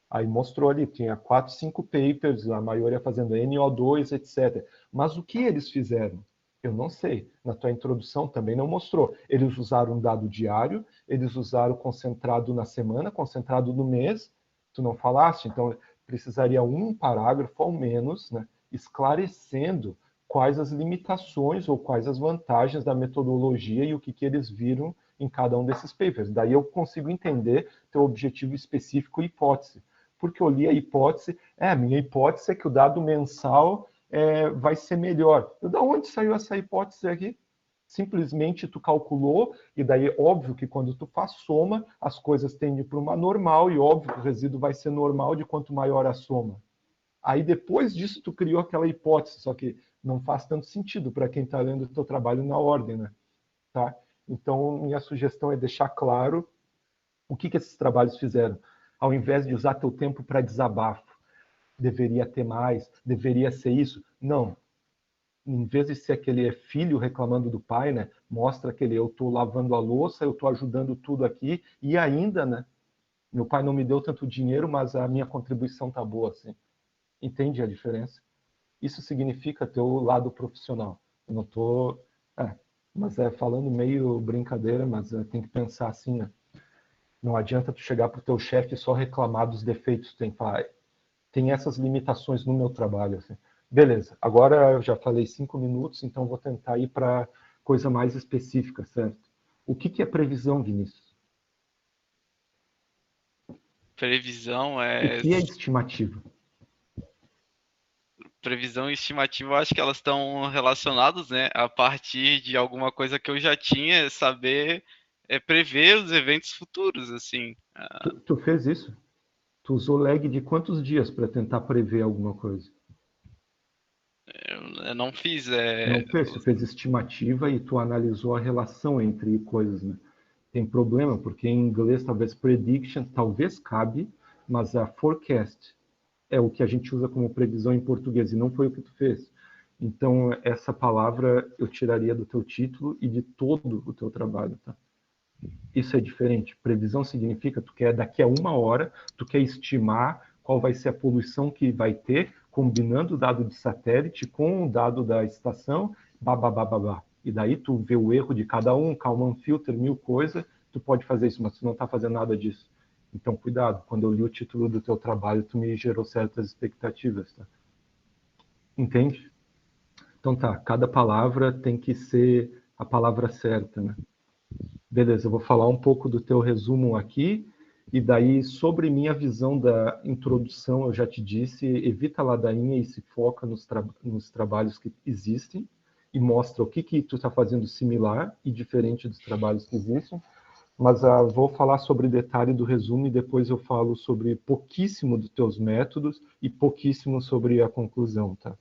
Aí mostrou ali, tinha 4, 5 papers, a maioria fazendo NO2, etc. Mas o que eles fizeram? Eu não sei. Na tua introdução também não mostrou. Eles usaram um dado diário, eles usaram concentrado na semana, concentrado no mês. Tu não falaste, então precisaria um parágrafo ao menos, né, esclarecendo quais as limitações ou quais as vantagens da metodologia e o que eles viram em cada um desses papers. Daí eu consigo entender teu objetivo específico e hipótese. Porque eu li a hipótese, a minha hipótese é que o dado mensal vai ser melhor. Da onde saiu essa hipótese aqui? Simplesmente tu calculou, e daí óbvio que quando tu faz soma, as coisas tendem para uma normal, e óbvio que o resíduo vai ser normal de quanto maior a soma. Aí depois disso tu criou aquela hipótese, só que não faz tanto sentido para quem está lendo o teu trabalho na ordem, né? Tá? Então, minha sugestão é deixar claro o que esses trabalhos fizeram. Ao invés de usar teu tempo para desabafo, deveria ter mais, deveria ser isso. Não. Em vez de ser aquele filho reclamando do pai, né? Mostra aquele eu estou lavando a louça, eu estou ajudando tudo aqui, e ainda, né? Meu pai não me deu tanto dinheiro, mas a minha contribuição tá boa, assim. Entende a diferença? Isso significa teu lado profissional. Eu não tô... mas falando meio brincadeira, mas tem que pensar assim, né? Não adianta tu chegar pro teu chefe e só reclamar dos defeitos. Tem que falar, tem essas limitações no meu trabalho. Assim. Beleza, agora eu já falei 5 minutos, então vou tentar ir para coisa mais específica, certo? O que é previsão, Vinícius? Previsão O que é estimativa? previsão e estimativa, eu acho que elas estão relacionadas, né, a partir de alguma coisa que eu já tinha, saber prever os eventos futuros, assim. Tu fez isso? Tu usou lag de quantos dias para tentar prever alguma coisa? Eu não fiz. Não fez, você fez estimativa e tu analisou a relação entre coisas, né? Tem problema, porque em inglês talvez prediction talvez cabe, mas a forecast é o que a gente usa como previsão em português, e não foi o que tu fez. Então, essa palavra eu tiraria do teu título e de todo o teu trabalho, tá? Isso é diferente. Previsão significa tu quer daqui a 1 hora, tu quer estimar qual vai ser a poluição que vai ter, combinando o dado de satélite com o dado da estação, babá. E daí tu vê o erro de cada um, Kalman filter, 1000 coisas, tu pode fazer isso, mas tu não está fazendo nada disso. Então, cuidado. Quando eu li o título do teu trabalho, tu me gerou certas expectativas, tá? Entende? Então tá, cada palavra tem que ser a palavra certa, né? Beleza, eu vou falar um pouco do teu resumo aqui, e daí sobre minha visão da introdução, eu já te disse, evita a ladainha e se foca nos trabalhos que existem, e mostra o que tu está fazendo similar e diferente dos trabalhos que existem. Mas vou falar sobre detalhe do resumo e depois eu falo sobre pouquíssimo dos teus métodos e pouquíssimo sobre a conclusão, tá?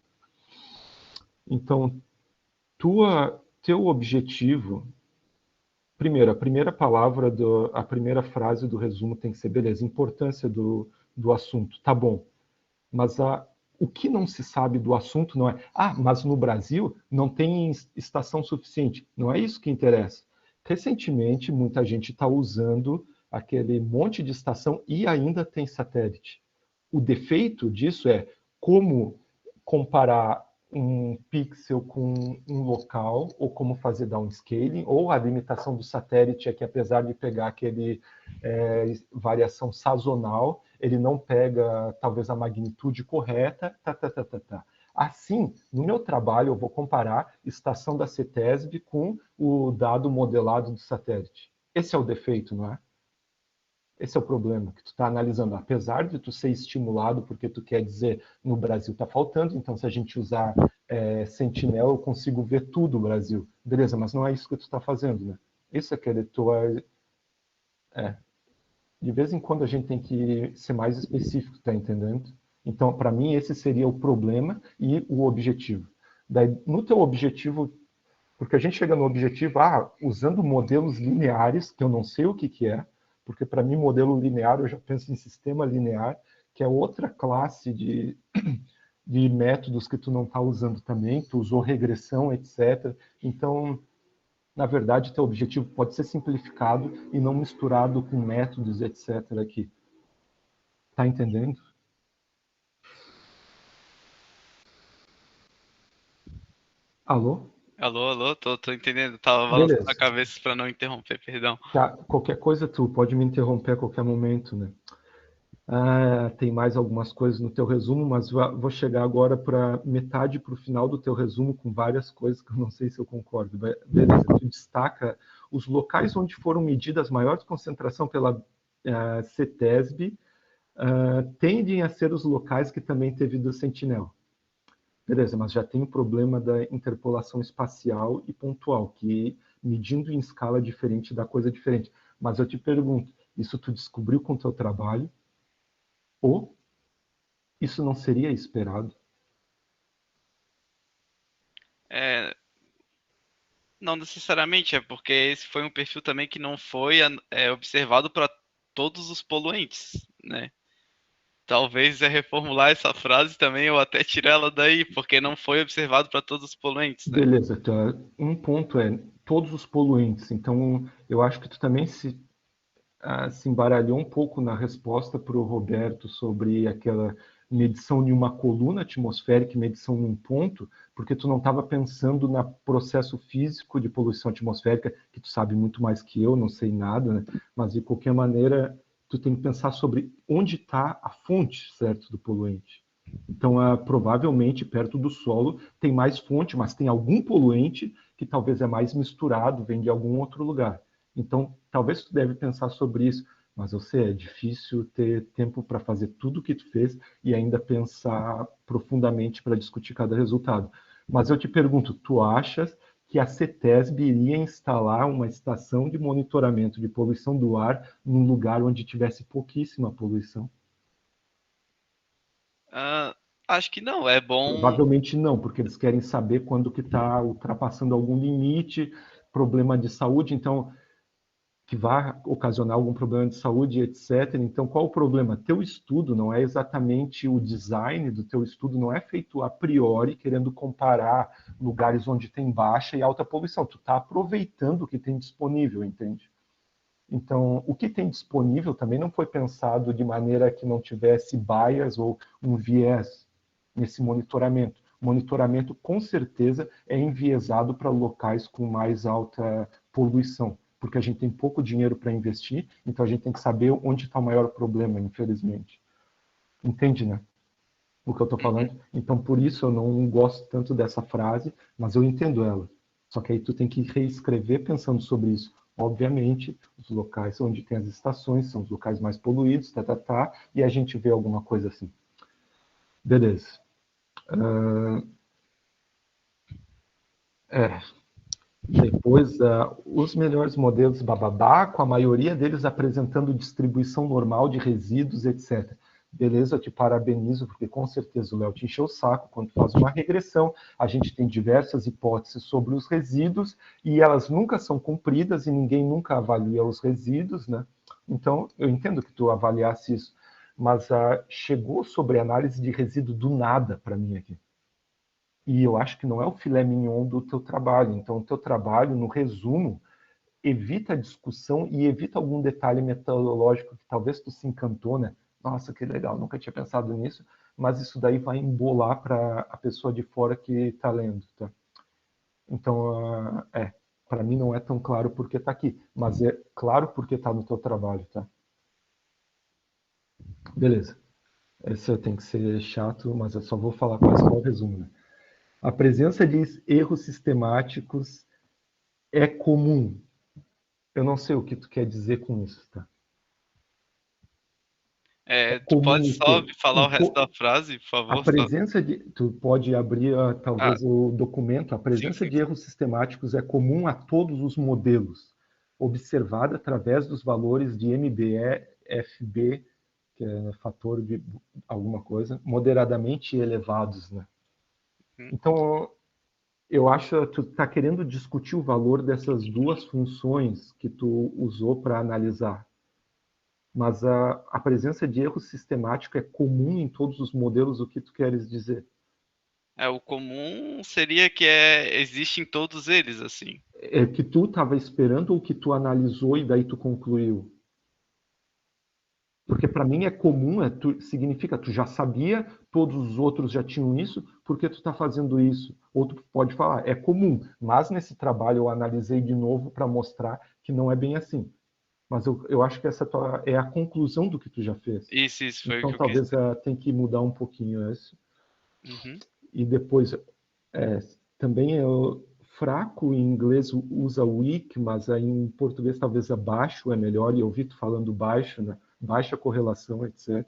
Então, teu objetivo, primeiro, a primeira palavra, a primeira frase do resumo tem que ser, beleza, importância do assunto, tá bom. Mas o que não se sabe do assunto não é, mas no Brasil não tem estação suficiente. Não é isso que interessa. Recentemente, muita gente está usando aquele monte de estação e ainda tem satélite. O defeito disso é como comparar um pixel com um local, ou como fazer downscaling, ou a limitação do satélite é que, apesar de pegar aquele variação sazonal, ele não pega talvez a magnitude correta, Assim, no meu trabalho, eu vou comparar estação da CETESB com o dado modelado do satélite. Esse é o defeito, não é? Esse é o problema que tu está analisando. Apesar de tu ser estimulado, porque tu quer dizer no Brasil está faltando, então se a gente usar Sentinel, eu consigo ver tudo o Brasil. Beleza, mas não é isso que tu está fazendo, né? Isso é que ele tua... De vez em quando a gente tem que ser mais específico, tá entendendo? Então, para mim, esse seria o problema e o objetivo. Daí, no teu objetivo, porque a gente chega no objetivo, usando modelos lineares, que eu não sei o que é, porque para mim modelo linear, eu já penso em sistema linear, que é outra classe de métodos que tu não está usando também, tu usou regressão, etc. Então, na verdade, teu objetivo pode ser simplificado e não misturado com métodos, etc. aqui. Tá entendendo? Alô? Alô, tô entendendo. Tava balançando a Beleza. cabeça para não interromper, perdão. Tá, qualquer coisa tu pode me interromper a qualquer momento, né? Tem mais algumas coisas no teu resumo, mas vou chegar agora para metade para o final do teu resumo com várias coisas que eu não sei se eu concordo. Beleza, tu destaca os locais onde foram medidas maiores concentração pela CETESB, tendem a ser os locais que também teve do Sentinel. Beleza, mas já tem o problema da interpolação espacial e pontual, que medindo em escala diferente dá coisa diferente. Mas eu te pergunto, isso tu descobriu com o teu trabalho? Ou isso não seria esperado? Não necessariamente, é porque esse foi um perfil também que não foi observado para todos os poluentes, né? Talvez reformular essa frase também ou até tirar ela daí, porque não foi observado para todos os poluentes, né? Beleza, tá. Um ponto é todos os poluentes. Então, eu acho que tu também se embaralhou um pouco na resposta para o Roberto sobre aquela medição de uma coluna atmosférica e medição num ponto, porque tu não estava pensando no processo físico de poluição atmosférica, que tu sabe muito mais que eu, não sei nada, né? Mas de qualquer maneira, tu tem que pensar sobre onde está a fonte, certo, do poluente. Então, provavelmente, perto do solo, tem mais fonte, mas tem algum poluente que talvez é mais misturado, vem de algum outro lugar. Então, talvez tu deve pensar sobre isso, mas eu sei, é difícil ter tempo para fazer tudo o que tu fez e ainda pensar profundamente para discutir cada resultado. Mas eu te pergunto, tu achas que a CETESB iria instalar uma estação de monitoramento de poluição do ar num lugar onde tivesse pouquíssima poluição? Acho que não, é bom. Provavelmente não, porque eles querem saber quando que está ultrapassando algum limite, problema de saúde, então que vai ocasionar algum problema de saúde, etc. Então, qual o problema? Teu estudo não é exatamente o design do teu estudo, não é feito a priori, querendo comparar lugares onde tem baixa e alta poluição. Tu está aproveitando o que tem disponível, entende? Então, o que tem disponível também não foi pensado de maneira que não tivesse bias ou um viés nesse monitoramento. O monitoramento, com certeza, é enviesado para locais com mais alta poluição, porque a gente tem pouco dinheiro para investir, então a gente tem que saber onde está o maior problema, infelizmente. Entende, né? O que eu estou falando? Então, por isso eu não gosto tanto dessa frase, mas eu entendo ela. Só que aí tu tem que reescrever pensando sobre isso. Obviamente, os locais onde tem as estações são os locais mais poluídos, e a gente vê alguma coisa assim. Beleza. Depois, os melhores modelos bababá, com a maioria deles apresentando distribuição normal de resíduos, etc. Beleza, eu te parabenizo, porque com certeza o Léo te encheu o saco quando faz uma regressão. A gente tem diversas hipóteses sobre os resíduos e elas nunca são cumpridas e ninguém nunca avalia os resíduos, né? Então, eu entendo que tu avaliasse isso, mas chegou sobre análise de resíduo do nada para mim aqui. E eu acho que não é o filé mignon do teu trabalho. Então, o teu trabalho, no resumo, evita a discussão e evita algum detalhe metodológico que talvez tu se encantou, né? Nossa, que legal, nunca tinha pensado nisso, mas isso daí vai embolar para a pessoa de fora que está lendo, tá? Então, para mim não é tão claro porque está aqui, mas é claro porque está no teu trabalho, tá? Beleza. Esse tem que ser chato, mas eu só vou falar quase só o resumo, né? A presença de erros sistemáticos é comum. Eu não sei o que tu quer dizer com isso, tá? É Tu pode comum o só quê? me falar o resto da frase, por A favor? Só... presença de... Tu pode abrir, Ah, talvez, o documento. A sim, presença sim. de erros sistemáticos é comum a todos os modelos, observada através dos valores de MBE, FB, que é fator de alguma coisa, moderadamente elevados, né? Uhum. Então, eu acho que tu está querendo discutir o valor dessas duas funções que tu usou para analisar. Mas a presença de erro sistemático é comum em todos os modelos, o que tu queres dizer? O comum seria que existe em todos eles, assim. É que tu estava esperando ou que tu analisou e daí tu concluiu? Porque para mim é comum, significa tu já sabia, todos os outros já tinham isso, por que tu está fazendo isso? Ou tu pode falar, é comum, mas nesse trabalho eu analisei de novo para mostrar que não é bem assim. Mas eu acho que essa é a conclusão do que tu já fez. Isso foi o Então que eu quis talvez dizer. tem que mudar um pouquinho isso. Uhum. E depois, também fraco em inglês usa weak, mas aí em português talvez baixo é melhor, e eu ouvi tu falando baixo, né? Baixa correlação, etc.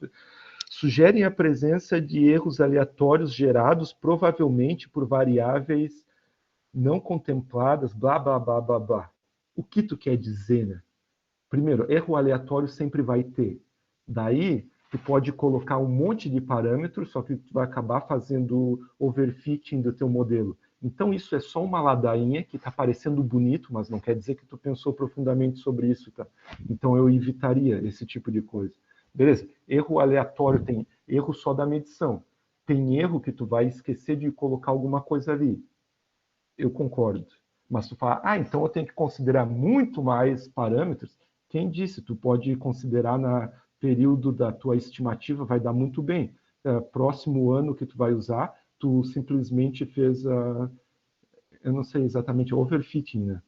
Sugerem a presença de erros aleatórios gerados provavelmente por variáveis não contempladas, blá, blá, blá, blá, blá. O que tu quer dizer, né? Primeiro, erro aleatório sempre vai ter. Daí, tu pode colocar um monte de parâmetros, só que tu vai acabar fazendo overfitting do teu modelo. Então, isso é só uma ladainha que está parecendo bonito, mas não quer dizer que tu pensou profundamente sobre isso, tá? Então, eu evitaria esse tipo de coisa. Beleza? Erro aleatório tem erro só da medição. Tem erro que tu vai esquecer de colocar alguma coisa ali. Eu concordo. Mas tu fala, então eu tenho que considerar muito mais parâmetros. Quem disse? Tu pode considerar na período da tua estimativa, vai dar muito bem. Próximo ano que tu vai usar, tu simplesmente fez eu não sei exatamente, overfitting, né?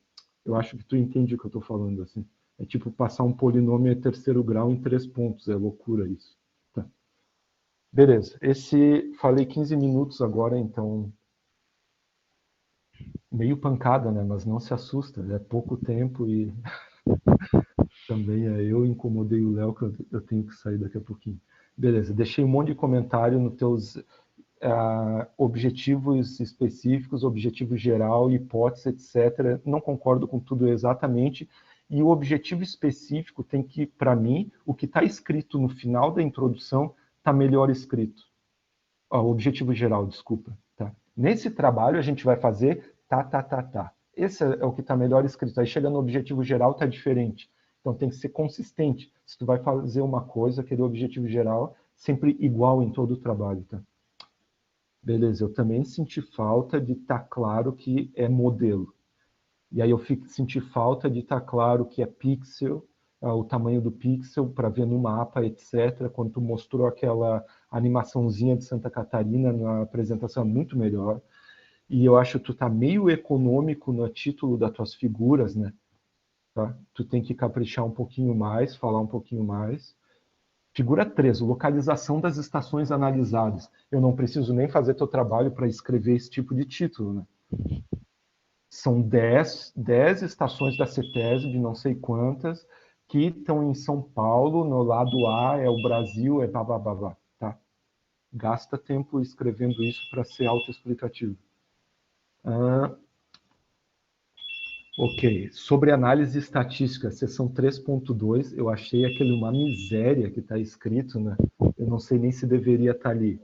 Eu acho que tu entende o que eu estou falando, assim. É tipo passar um polinômio em terceiro grau em 3 pontos, é loucura isso. Tá. Beleza, falei 15 minutos agora, então meio pancada, né? Mas não se assusta, é pouco tempo e também eu incomodei o Léo, que eu tenho que sair daqui a pouquinho. Beleza, deixei um monte de comentário nos teus objetivos específicos, objetivo geral, hipótese, etc. Não concordo com tudo exatamente. E o objetivo específico tem que, para mim, o que está escrito no final da introdução está melhor escrito. o objetivo geral, desculpa. Tá? Nesse trabalho a gente vai fazer tá. Esse é o que está melhor escrito. Aí chega no objetivo geral, está diferente. Então tem que ser consistente. Se tu vai fazer uma coisa, aquele objetivo geral, sempre igual em todo o trabalho. Tá? Beleza, eu também senti falta de estar claro que é modelo. E aí eu senti falta de estar claro que é pixel, o tamanho do pixel para ver no mapa, etc. Quando tu mostrou aquela animaçãozinha de Santa Catarina na apresentação, é muito melhor. E eu acho que tu tá meio econômico no título das tuas figuras, né? Tá? Tu tem que caprichar um pouquinho mais, falar um pouquinho mais. Figura 3, localização das estações analisadas. Eu não preciso nem fazer teu trabalho para escrever esse tipo de título, né? São 10 estações da CETESB, não sei quantas, que estão em São Paulo, no lado A é o Brasil, é babá, tá? Gasta tempo escrevendo isso para ser autoexplicativo. Ok, sobre análise estatística, seção 3.2, eu achei aquele uma miséria que está escrito, né? Eu não sei nem se deveria estar ali.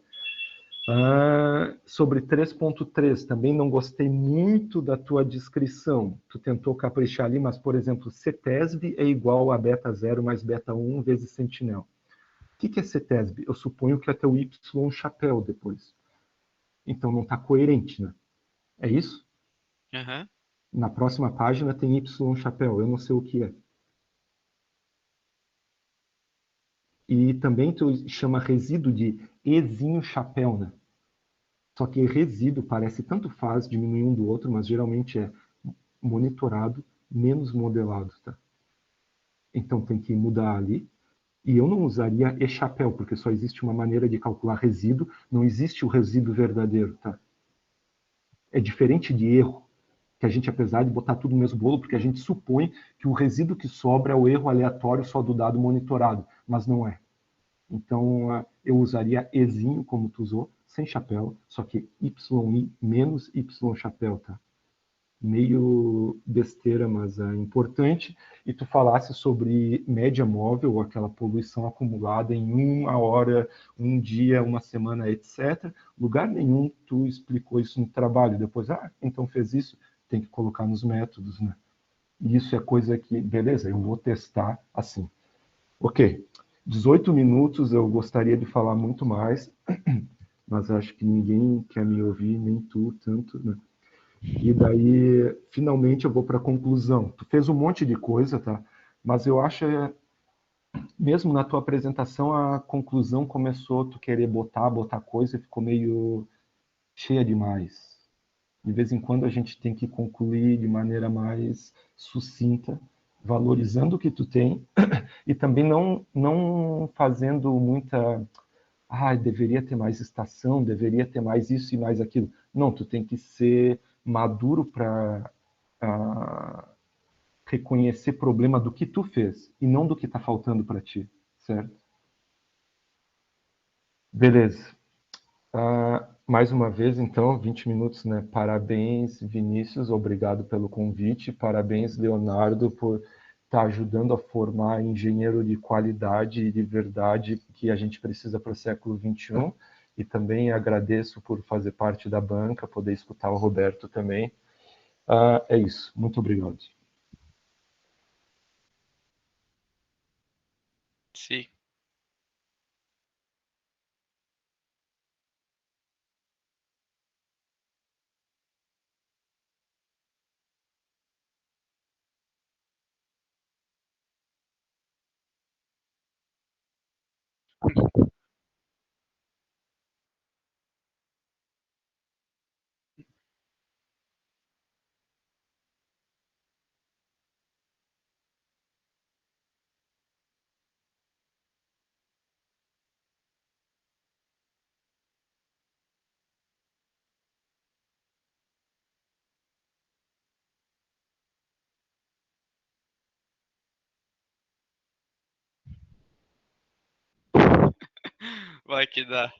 Sobre 3.3, também não gostei muito da tua descrição. Tu tentou caprichar ali, mas, por exemplo, CETESB é igual a beta 0 mais beta 1 vezes Sentinel. O que é CETESB? Eu suponho que é teu Y chapéu depois. Então não está coerente, né? É isso? Uhum. Na próxima página tem Y chapéu, eu não sei o que é. E também tu chama resíduo de Ezinho chapéu, né? Só que resíduo parece tanto faz diminuir um do outro, mas geralmente é monitorado menos modelado, tá? Então tem que mudar ali. E eu não usaria e-chapéu, porque só existe uma maneira de calcular resíduo, não existe o resíduo verdadeiro, tá? É diferente de erro, que a gente, apesar de botar tudo no mesmo bolo, porque a gente supõe que o resíduo que sobra é o erro aleatório só do dado monitorado, mas não é. Então, eu usaria Ezinho, como tu usou, sem chapéu, só que YI menos Y chapéu, tá? Meio besteira, mas é importante. E tu falasse sobre média móvel, aquela poluição acumulada em uma hora, um dia, uma semana, etc. Lugar nenhum tu explicou isso no trabalho. Depois, então fez isso, tem que colocar nos métodos, né? E isso é coisa que, beleza, eu vou testar assim. Ok, 18 minutos, eu gostaria de falar muito mais, mas acho que ninguém quer me ouvir, nem tu tanto, né? E daí, finalmente, eu vou para a conclusão. Tu fez um monte de coisa, tá? Mas eu acho, mesmo na tua apresentação, a conclusão começou tu querer botar coisa e ficou meio cheia demais. De vez em quando a gente tem que concluir de maneira mais sucinta, valorizando o que tu tem e também não fazendo muita deveria ter mais estação, deveria ter mais isso e mais aquilo. Não, tu tem que ser maduro para reconhecer problema do que tu fez e não do que está faltando para ti, certo? Beleza. Mais uma vez, então, 20 minutos, né? Parabéns, Vinícius, obrigado pelo convite. Parabéns, Leonardo, por estar ajudando a formar engenheiro de qualidade e de verdade que a gente precisa para o século XXI. E também agradeço por fazer parte da banca, poder escutar o Roberto também. É isso. Muito obrigado. Sim. Vai que dá.